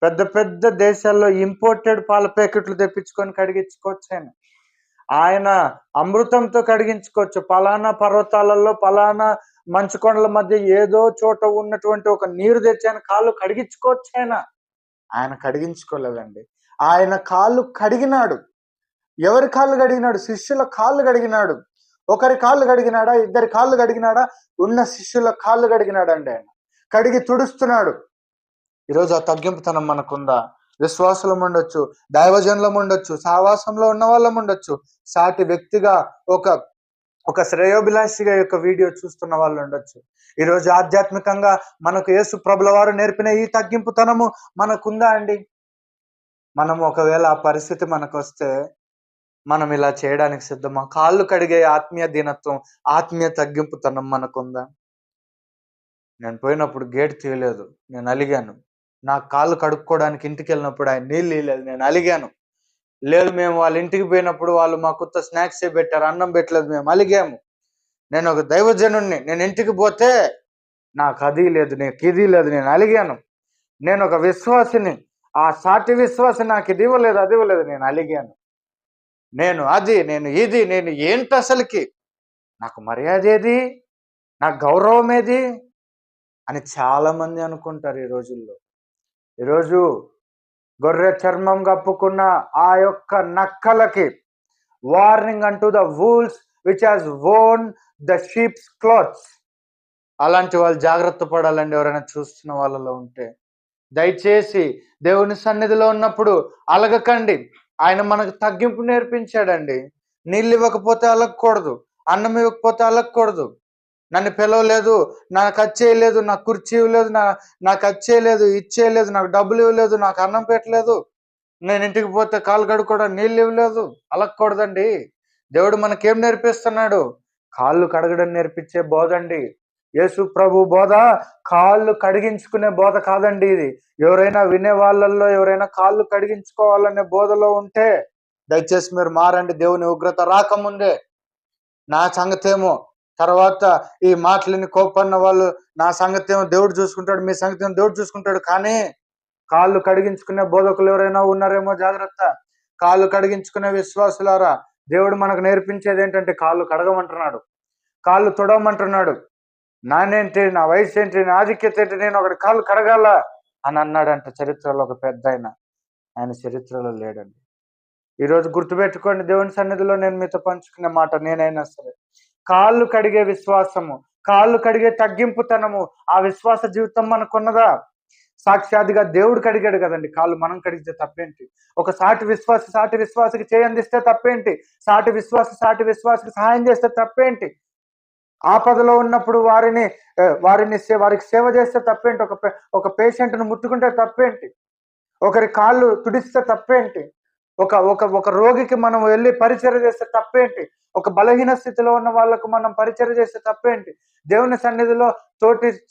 పెద్ద పెద్ద దేశాల్లో ఇంపోర్టెడ్ పాల ప్యాకెట్లు తెప్పించుకొని కడిగించుకోవచ్చు. ఆయన అమృతంతో కడిగించుకోవచ్చు. పలానా పర్వతాలలో, పలానా మంచు కొండల మధ్య ఏదో చోట ఉన్నటువంటి ఒక నీరు తెచ్చాను కాళ్ళు కడిగించుకోవచ్చు. ఆయన కడిగించుకోలేదండి. ఆయన కాళ్ళు కడిగినాడు. ఎవరి కాళ్ళు కడిగినాడు? శిష్యుల కాళ్ళు కడిగినాడు. ఒకరి కాళ్ళు కడిగినాడా? ఇద్దరి కాళ్ళు కడిగినాడా? ఉన్న శిష్యుల కాళ్ళు కడిగినాడండి. ఆయన కడిగి తుడుస్తున్నాడు. ఈరోజు ఆ తగ్గింపుతనం మనకుందా? విశ్వాసులం ఉండొచ్చు, దైవజనులం ఉండొచ్చు, సహవాసంలో ఉన్న వాళ్ళం ఉండొచ్చు, సాటి వ్యక్తిగా ఒక శ్రేయోభిలాషిగా యొక్క వీడియో చూస్తున్న వాళ్ళు ఉండొచ్చు. ఈరోజు ఆధ్యాత్మికంగా మనకు యేసు ప్రభుల వారు నేర్పిన ఈ తగ్గింపుతనము మనకుందా అండి? మనం ఒకవేళ ఆ పరిస్థితి మనకు వస్తే మనం ఇలా చేయడానికి సిద్ధమా? కాళ్ళు కడిగే ఆత్మీయ దీనత్వం, ఆత్మీయ తగ్గింపుతనం మనకుందా? నేను పోయినప్పుడు గేట్ తీయలేదు, నేను అలిగాను. నా కాళ్ళు కడుక్కోవడానికి ఇంటికి వెళ్ళినప్పుడు ఆయన నీళ్ళు ఇవ్వలేదు, నేను అలిగాను. లేదు, మేము వాళ్ళ ఇంటికి పోయినప్పుడు వాళ్ళు మా కొత్త స్నాక్స్ పెట్టారు, అన్నం పెట్టలేదు, మేము అలిగాము. నేను ఒక దైవజనుణ్ణి, నేను ఇంటికి పోతే నాకు అది లేదు, నాకు ఇది లేదు, నేను అలిగాను. నేను ఒక విశ్వాసిని, ఆ సాటి విశ్వాసి నాకు ఇది ఇవ్వలేదు, అది ఇవ్వలేదు, నేను అలిగాను. నేను ఇది నేను ఏంటి అసలుకి? నాకు మర్యాద ఏది? నాకు గౌరవం ఏది అని చాలా మంది అనుకుంటారు ఈ రోజుల్లో. ఈరోజు గొర్రె చర్మం కప్పుకున్న ఆ యొక్క నక్కలకి వార్నింగ్ అంటూ the wolves which has worn the sheep's clothes. అలాంటి వాళ్ళు జాగ్రత్త పడాలండి. ఎవరైనా చూస్తున్న వాళ్ళలో ఉంటే దయచేసి దేవుని సన్నిధిలో ఉన్నప్పుడు అలగకండి. ఆయన మనకు తగ్గింపు నేర్పించాడండి. నీళ్ళు ఇవ్వకపోతే అలగకూడదు, అన్నం ఇవ్వకపోతే అలగకూడదు. నన్ను పిలవలేదు, నాకు వచ్చేయలేదు, నాకు కుర్చీ ఇవ్వలేదు, నాకు వచ్చేయలేదు, ఇచ్చేయలేదు, నాకు డబ్బులు ఇవ్వలేదు, నాకు అన్నం పెట్టలేదు, నేను ఇంటికి పోతే కాలు కడుక్కోవడం నీళ్ళు ఇవ్వలేదు, అలగకూడదండి. దేవుడు మనకేం నేర్పిస్తున్నాడు? కాళ్ళు కడగడం నేర్పించే బోధ అండి. యేసు ప్రభు బోధ కాళ్ళు కడిగించుకునే బోధ కాదండి ఇది. ఎవరైనా వినే వాళ్ళల్లో ఎవరైనా కాళ్ళు కడిగించుకోవాలనే బోధలో ఉంటే దయచేసి మీరు మారండి. దేవుని ఉగ్రత రాకముందే. నా సంగతేమో తర్వాత ఈ మాటలని కోపన్న వాళ్ళు నా సంగతేమో దేవుడు చూసుకుంటాడు, మీ సంగతేమో దేవుడు చూసుకుంటాడు. కానీ కాళ్ళు కడిగించుకునే బోధకులు ఎవరైనా ఉన్నారేమో జాగ్రత్త. కాళ్ళు కడిగించుకునే విశ్వాసులారా, దేవుడు మనకు నేర్పించేది ఏంటంటే కాళ్ళు కడగమంటున్నాడు, కాళ్ళు తుడవమంటున్నాడు. నానేంటి, నా వయసు ఏంటి, నా ఆధిక్యత ఏంటి, నేను ఒకటి కాళ్ళు కడగాల అని అన్నాడంట చరిత్రలో ఒక పెద్ద ఆయన చరిత్రలో లేడండి. ఈరోజు గుర్తుపెట్టుకోండి, దేవుని సన్నిధిలో నేను మీతో పంచుకునే మాట నేనైనా సరే, కాళ్ళు కడిగే విశ్వాసము, కాళ్ళు కడిగే తగ్గింపుతనము, ఆ విశ్వాస జీవితం మనకున్నదా? సాక్షాత్గా దేవుడు కడిగాడు కదండి కాళ్ళు, మనం కడిగితే తప్పేంటి? ఒక సాటి విశ్వాసికి చేయందిస్తే తప్పేంటి? సాటి విశ్వాసికి సహాయం చేస్తే తప్పేంటి? ఆపదలో ఉన్నప్పుడు వారికి సేవ చేస్తే తప్పేంటి? ఒక పేషెంట్ను ముట్టుకుంటే తప్పేంటి? ఒకరి కాళ్ళు తుడిస్తే తప్పేంటి? ఒక రోగికి మనం వెళ్ళి పరిచర్య చేస్తే తప్పేంటి? ఒక బలహీన స్థితిలో ఉన్న వాళ్ళకు మనం పరిచర్య చేస్తే తప్పేంటి? దేవుని సన్నిధిలో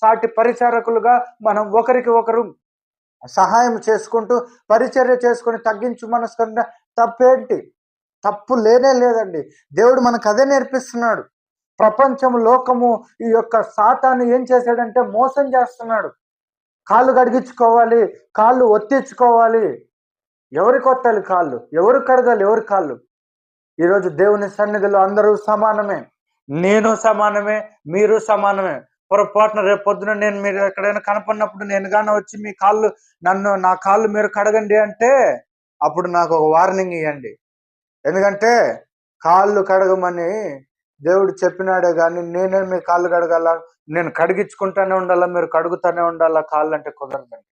సాటి పరిచారకులుగా మనం ఒకరికి ఒకరు సహాయం చేసుకుంటూ పరిచర్య చేసుకొని తగ్గించు మనసుకున్న తప్పేంటి? తప్పు లేనే లేదండి. దేవుడు మనకు అదే నేర్పిస్తున్నాడు. ప్రపంచము, లోకము, ఈ యొక్క సాతాను ఏం చేశాడంటే మోసం చేస్తున్నాడు. కాళ్ళు కడిగించుకోవాలి, కాళ్ళు ఒత్తించుకోవాలి. ఎవరికి కొట్టాలి కాళ్ళు? ఎవరు కడగాలి? ఎవరి కాళ్ళు? ఈరోజు దేవుని సన్నిధిలో అందరూ సమానమే. నేను సమానమే, మీరు సమానమే. పొరపాటున రేపు పొద్దున నేను మీరు ఎక్కడైనా కనపడినప్పుడు నేను గాన వచ్చి మీ కాళ్ళు నా కాళ్ళు మీరు కడగండి అంటే అప్పుడు నాకు ఒక వార్నింగ్ ఇవ్వండి. ఎందుకంటే కాళ్ళు కడగమని దేవుడు చెప్పినాడే కానీ నేనే మీ కాళ్ళు కడగాల, నేను కడిగించుకుంటానే ఉండాలా, మీరు కడుగుతానే ఉండాలా కాళ్ళు అంటే కుదరదండి.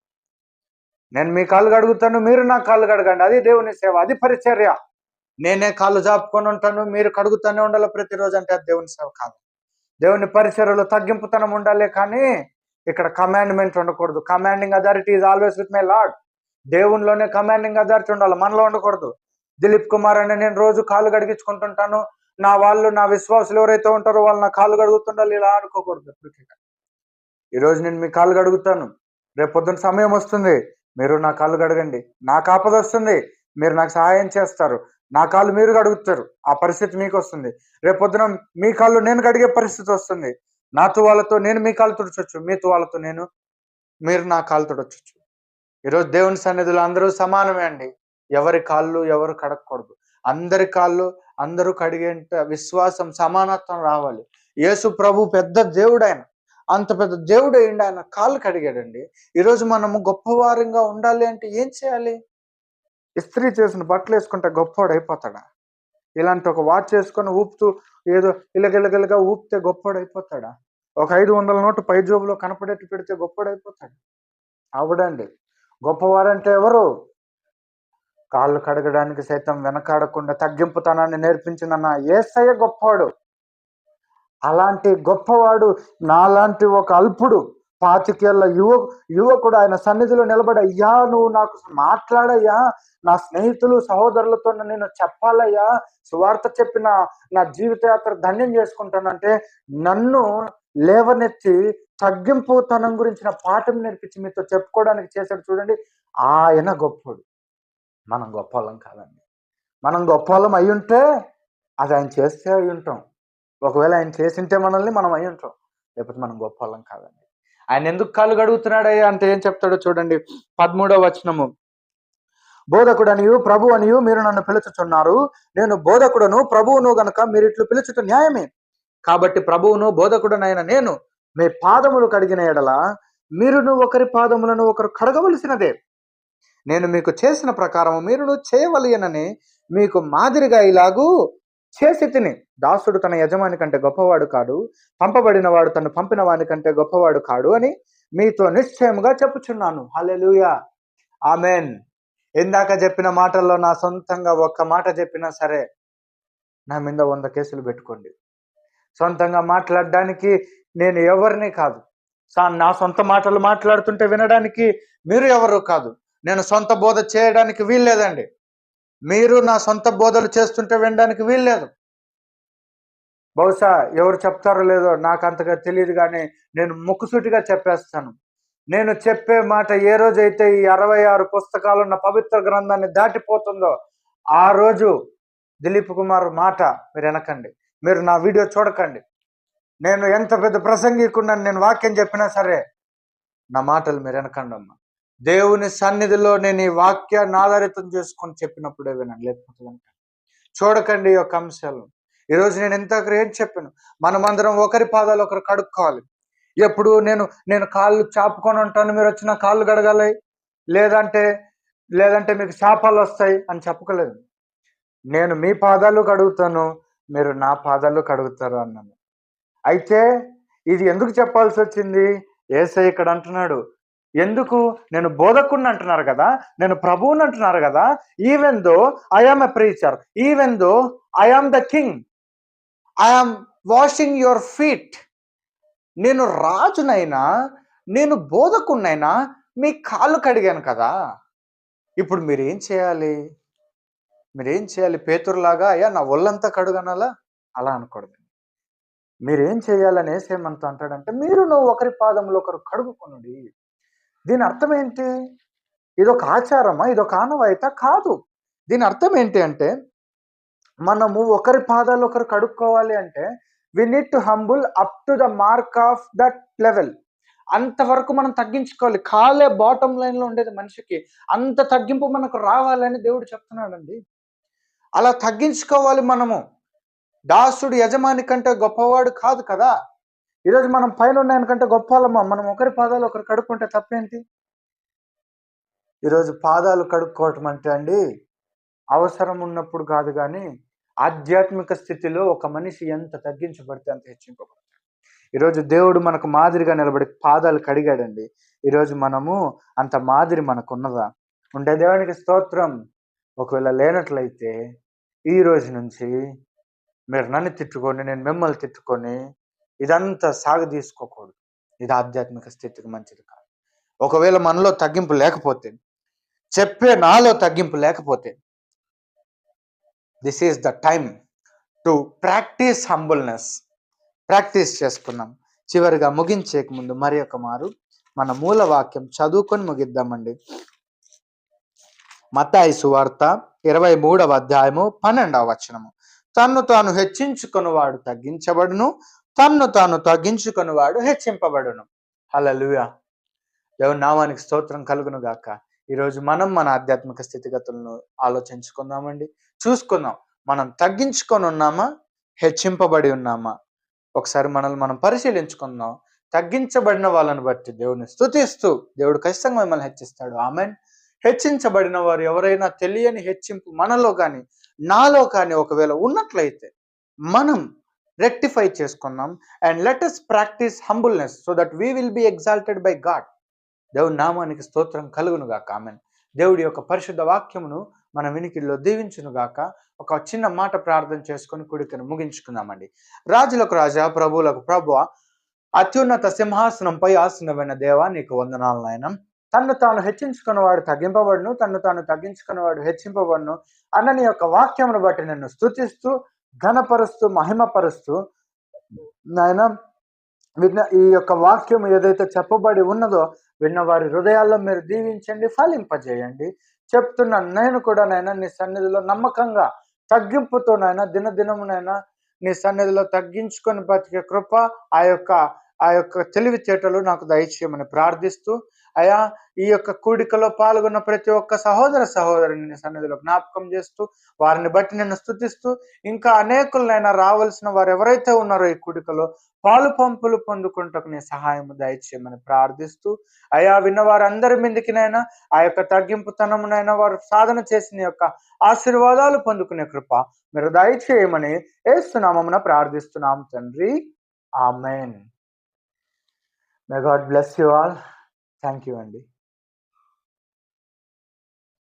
నేను మీ కాళ్ళు కడుగుతాను, మీరు నా కాళ్ళు కడగండి. అది దేవుని సేవ, అది పరిచర్య. నేనే కాళ్ళు జాపుకొని ఉంటాను, మీరు కడుగుతానే ఉండాలి ప్రతిరోజు అంటే అది దేవుని సేవ కాదు. దేవుని పరిచర్యలో తగ్గింపుతనం ఉండాలి, కానీ ఇక్కడ కమాండ్మెంట్ ఉండకూడదు. Commanding authority is always with my Lord. దేవునిలోనే కమాండింగ్ అథారిటీ ఉండాలి, మనలో ఉండకూడదు. దిలీప్ కుమార్ అని నేను రోజు కాళ్ళు కడిగించుకుంటుంటాను, నా విశ్వాసులు ఎవరైతే ఉంటారో వాళ్ళు నా కాళ్ళు కడుగుతుండాలి, ఇలా అనుకోకూడదు. ఈరోజు నేను మీ కాళ్ళు కడుగుతాను, రేపు పొద్దున్న సమయం వస్తుంది, మీరు నా కాళ్ళు కడగండి. నాకు ఆపద వస్తుంది, మీరు నాకు సహాయం చేస్తారు, నా కాళ్ళు మీరు కడుగుతారు. ఆ పరిస్థితి మీకు వస్తుంది. రేపు పొద్దున మీ కాళ్ళు నేను కడిగే పరిస్థితి వస్తుంది. నా తువాలతో నేను మీ కాళ్ళు తుడచొచ్చు, మీ తువాలతో మీరు నా కాళ్ళు తుడచొచ్చు. ఈరోజు దేవుని సన్నిధిలో అందరూ సమానమే అండి. ఎవరి కాళ్ళు ఎవరు కడగకూడదు. అందరి కాళ్ళు అందరూ కడిగేంత విశ్వాసం, సమానత్వం రావాలి. యేసు ప్రభు పెద్ద దేవుడు, ఆయన అంత పెద్ద దేవుడు అయ్యిండు, ఆయన కాళ్ళు కడిగాడండి. ఈరోజు మనము గొప్పవారంగా ఉండాలి అంటే ఏం చేయాలి? ఇస్త్రీ చేసిన బట్టలు వేసుకుంటే గొప్పవాడు అయిపోతాడా? ఇలాంటి ఒక వాచ్ వేసుకొని ఊపుతూ ఏదో ఇలగిలగిలగా ఊపితే గొప్పవాడు అయిపోతాడా? ఒక 500 నోటు పై జోబులో కనపడేట్టు పెడితే గొప్పవాడు అయిపోతాడు? అవడండి. గొప్పవారంటే ఎవరు? కాళ్ళు కడగడానికి సైతం వెనకాడకుండా తగ్గింపుతనాన్ని నేర్పించిన నా యేసయ్య గొప్పవాడు. అలాంటి గొప్పవాడు నాలాంటి ఒక అల్పుడు 25 ఏళ్ల యువకుడు ఆయన సన్నిధిలో నిలబడి, అయ్యా నువ్వు నాకు మాట్లాడయ్యా, నా స్నేహితులు సహోదరులతో నేను చెప్పాలయ్యా, సువార్త చెప్పిన నా జీవితయాత్ర ధన్యం చేసుకుంటానంటే నన్ను లేవనెత్తి తగ్గింపుతనం గురించిన పాఠం నేర్పించి మీతో చెప్పుకోవడానికి చేశాడు చూడండి. ఆయన గొప్పడు, మనం గొప్పవాళ్ళం కాదండి. మనం గొప్పవాళ్ళం అయి ఉంటే అది ఆయన చేస్తే అయి ఉంటాం. ఒకవేళ ఆయన చేసింటే మనల్ని మనం అయి ఉంటాం, లేకపోతే మనం గొప్పవాళ్ళం కాదండి. ఆయన ఎందుకు కాళ్ళు గడుగుతున్నాడయ్యా అంటే ఏం చెప్తాడో చూడండి. 13వ వచనము, బోధకుడనియు ప్రభు అనియు మీరు నన్ను పిలుచుచున్నారు, నేను బోధకుడను ప్రభువును గనుక మీరు ఇట్లు పిలుచుట న్యాయమే. కాబట్టి ప్రభువును బోధకుడనైన నేను మీ పాదములు కడిగిన ఎడల మీరును ఒకరి పాదములను ఒకరు కడగవలసినదే. నేను మీకు చేసిన ప్రకారము మీరును చేయవలయనని మీకు మాదిరిగా ఇలాగూ చేసి తిని. దాసుడు తన యజమాని కంటే గొప్పవాడు కాడు, పంపబడిన వాడు తను పంపిన వాని కంటే గొప్పవాడు కాడు అని మీతో నిశ్చయముగా చెప్పుచున్నాను. హల్లెలూయా, ఆమెన్. ఇందాక చెప్పిన మాటల్లో నా సొంతంగా ఒక్క మాట చెప్పినా సరే నా మీద 100 కేసులు పెట్టుకోండి. సొంతంగా మాట్లాడడానికి నేను ఎవరిని కాదు. నా సొంత మాటలు మాట్లాడుతుంటే వినడానికి మీరు ఎవరు కాదు. నేను సొంత బోధ చేయడానికి వీల్లేదండి. మీరు నా సొంత బోధలు చేస్తుంటే వినడానికి వీల్లేదు. బహుశా ఎవరు చెప్తారో లేదో నాకు అంతగా తెలియదు, కానీ నేను ముక్కుసూటిగా చెప్పేస్తాను. నేను చెప్పే మాట ఏ రోజైతే ఈ 66 పుస్తకాలు ఉన్న పవిత్ర గ్రంథాన్ని దాటిపోతుందో ఆ రోజు దిలీప్ కుమార్ మాట మీరు వినకండి, మీరు నా వీడియో చూడకండి. నేను ఎంత పెద్ద ప్రసంగికున్నాను, నేను వాక్యం చెప్పినా సరే నా మాటలు మీరు వినకండి అమ్మా. దేవుని సన్నిధిలో నేను ఈ వాక్యాన్ని ఆధారితం చేసుకొని చెప్పినప్పుడే వినండి, లేకపోతే వినకండి. చూడకండి ఈ యొక్క అంశాలు. ఈరోజు నేను ఎంతకు ఏం చెప్పాను, మనమందరం ఒకరి పాదాలు ఒకరు కడుక్కోవాలి. ఎప్పుడు నేను కాళ్ళు చాపుకొని ఉంటాను, మీరు వచ్చిన కాళ్ళు కడగాలి, లేదంటే మీకు శాపాలు వస్తాయి అని చెప్పకలేదు. నేను మీ పాదాలు కడుగుతాను, మీరు నా పాదాలు కడుగుతారు అన్నాను. అయితే ఇది ఎందుకు చెప్పాల్సి వచ్చింది? యేసయ్య ఇక్కడ అంటున్నాడు, ఎందుకు? నేను బోధకుడిని అంటున్నారు కదా, నేను ప్రభువుని అంటున్నారు కదా. Even though I am a preacher, even though I am the king, I am washing your feet. నేను రాజునైనా, నేను బోధకుడినైనా మీ కాళ్ళు కడిగాను కదా. ఇప్పుడు మీరేం చేయాలి? పేతురులాగా అయ్యా నా ఒళ్ళంతా కడుగనాలా? అలా అనకూడదు. మీరేం చేయాలని ఏసేమంత అంటాడంటే, నువ్వు ఒకరి పాదంలో ఒకరు కడుగుకొనుడి. దీని అర్థం ఏంటి? ఇదొక ఆచారమా? ఇదొక ఆనవాయిత కాదు. దీని అర్థం ఏంటి అంటే, మనము ఒకరి పాదాలు ఒకరు కడుక్కోవాలి అంటే we need to humble up to the mark of that level. అంతవరకు మనం తగ్గించుకోవాలి. కాలే బాటమ్ లైన్లో ఉండేది మనిషికి, అంత తగ్గింపు మనకు రావాలని దేవుడు చెప్తున్నాడండి. అలా తగ్గించుకోవాలి మనము. దాసుడు యజమాని కంటే గొప్పవాడు కాదు కదా. ఈరోజు మనం పైన ఉన్నాయని కంటే గొప్పవాళ్ళమా? మనం ఒకరి పాదాలు ఒకరు కడుక్కుంటే తప్పేంటి? ఈరోజు పాదాలు కడుక్కోవటం అంటే అండి అవసరం ఉన్నప్పుడు కాదు, కానీ ఆధ్యాత్మిక స్థితిలో ఒక మనిషి ఎంత తగ్గించబడితే అంత హెచ్చింపబడతాడు. ఈరోజు దేవుడు మనకు మాదిరిగా నిలబడి పాదాలు కడిగాడండి. ఈరోజు మనము అంత మాదిరి మనకు ఉన్నదా? ఉంటే దేవునికి స్తోత్రం. ఒకవేళ లేనట్లయితే ఈ రోజు నుంచి మీరు నన్ను తిట్టుకొని, నేను మిమ్మల్ని తిట్టుకొని ఇదంతా సాగదీసుకోకూడదు. ఇది ఆధ్యాత్మిక స్థితికి మంచిది కాదు. ఒకవేళ మనలో తగ్గింపు లేకపోతే, చెప్పే నాలో తగ్గింపు లేకపోతే, this is the time to practice humbleness. Practice చేసుకున్నాం. చివరిగా ముగించేక ముందు మరి ఒక మారు మన మూల వాక్యం చదువుకొని ముగిద్దామండి. మత్తయి సువార్త 23వ అధ్యాయము 12వ వచనము. తన్ను తాను హెచ్చించుకొనివాడు తగ్గించబడును, తన్ను తాను తగ్గించుకొనివాడు హెచ్చింపబడును. హల్లెలూయా. దేవుని నామానికి స్తోత్రం కలుగును గాక. ఈరోజు మనం మన ఆధ్యాత్మిక స్థితిగతులను ఆలోచించుకుందామండి. చూసుకుందాం, మనం తగ్గించుకొని ఉన్నామా, హెచ్చింపబడి ఉన్నామా? ఒకసారి మనల్ని మనం పరిశీలించుకుందాం. తగ్గించబడిన వాళ్ళని బట్టి దేవుని స్తుతిస్తూ దేవుడు ఖచ్చితంగా మిమ్మల్ని హెచ్చిస్తాడు. ఆమెన్. హెచ్చించబడిన వారు ఎవరైనా తెలియని హెచ్చింపు మనలో కానీ నాలో కానీ ఒకవేళ ఉన్నట్లయితే మనం రెక్టిఫై చేసుకుందాం. And let us practice humbleness so that we will be exalted by God. దేవుడి నామానికి స్తోత్రం కలుగును గాక. ఆమెన్. దేవుడి యొక్క పరిశుద్ధ వాక్యమును మన వినికిడిలో దీవించును గాక. ఒక చిన్న మాట ప్రార్థన చేసుకొని కూడికను ముగించుకుందామండి. రాజులకు రాజా, ప్రభువులకు ప్రభువా, అత్యున్నత సింహాసనంపై ఆసనమైన దేవా, నీకు వందనాలు నాయన. తన్ను తాను హెచ్చించుకున్నవాడు తగ్గింపబడును, తన్ను తాను తగ్గించుకున్నవాడు హెచ్చింపబడును అన్న నీ యొక్క వాక్యమును బట్టి నిన్ను స్తుతిస్తూ, ఘనపరుస్తూ, మహిమపరుస్తూ నాయన, ఈ యొక్క వాక్యం ఏదైతే చెప్పబడి ఉన్నదో విన్న వారి హృదయాల్లో మీరు దీవించండి, ఫలింపజేయండి. చెప్తున్నాను, నేను కూడా నాయన నీ సన్నిధిలో నమ్మకంగా తగ్గింపుతో నాయన దినదినమునైనా నీ సన్నిధిలో తగ్గించుకొని బతికే కృప, ఆ యొక్క తెలివితేటలు నాకు దయచేయమని ప్రార్థిస్తూ, అయా ఈ యొక్క కూడికలో పాల్గొన్న ప్రతి ఒక్క సహోదర సహోదరుని సన్నిధిలో జ్ఞాపకం చేస్తూ వారిని బట్టి నేను స్తుతిస్తూ ఇంకా అనేకులనైనా రావాల్సిన వారు ఎవరైతే ఉన్నారో ఈ కూడికలో పాలు పంపులు పొందుకుంటకు నీ సహాయం దయచేయమని ప్రార్థిస్తూ అయా విన్న వారందరి మీదకినైనా ఆ యొక్క తగ్గింపుతనమునైనా వారు సాధన చేసిన యొక్క ఆశీర్వాదాలు పొందుకునే కృప మీరు దయచేయమని యేసు నామమున ప్రార్థిస్తున్నాం తండ్రి. Amen. May God bless you all. Thank you అండి.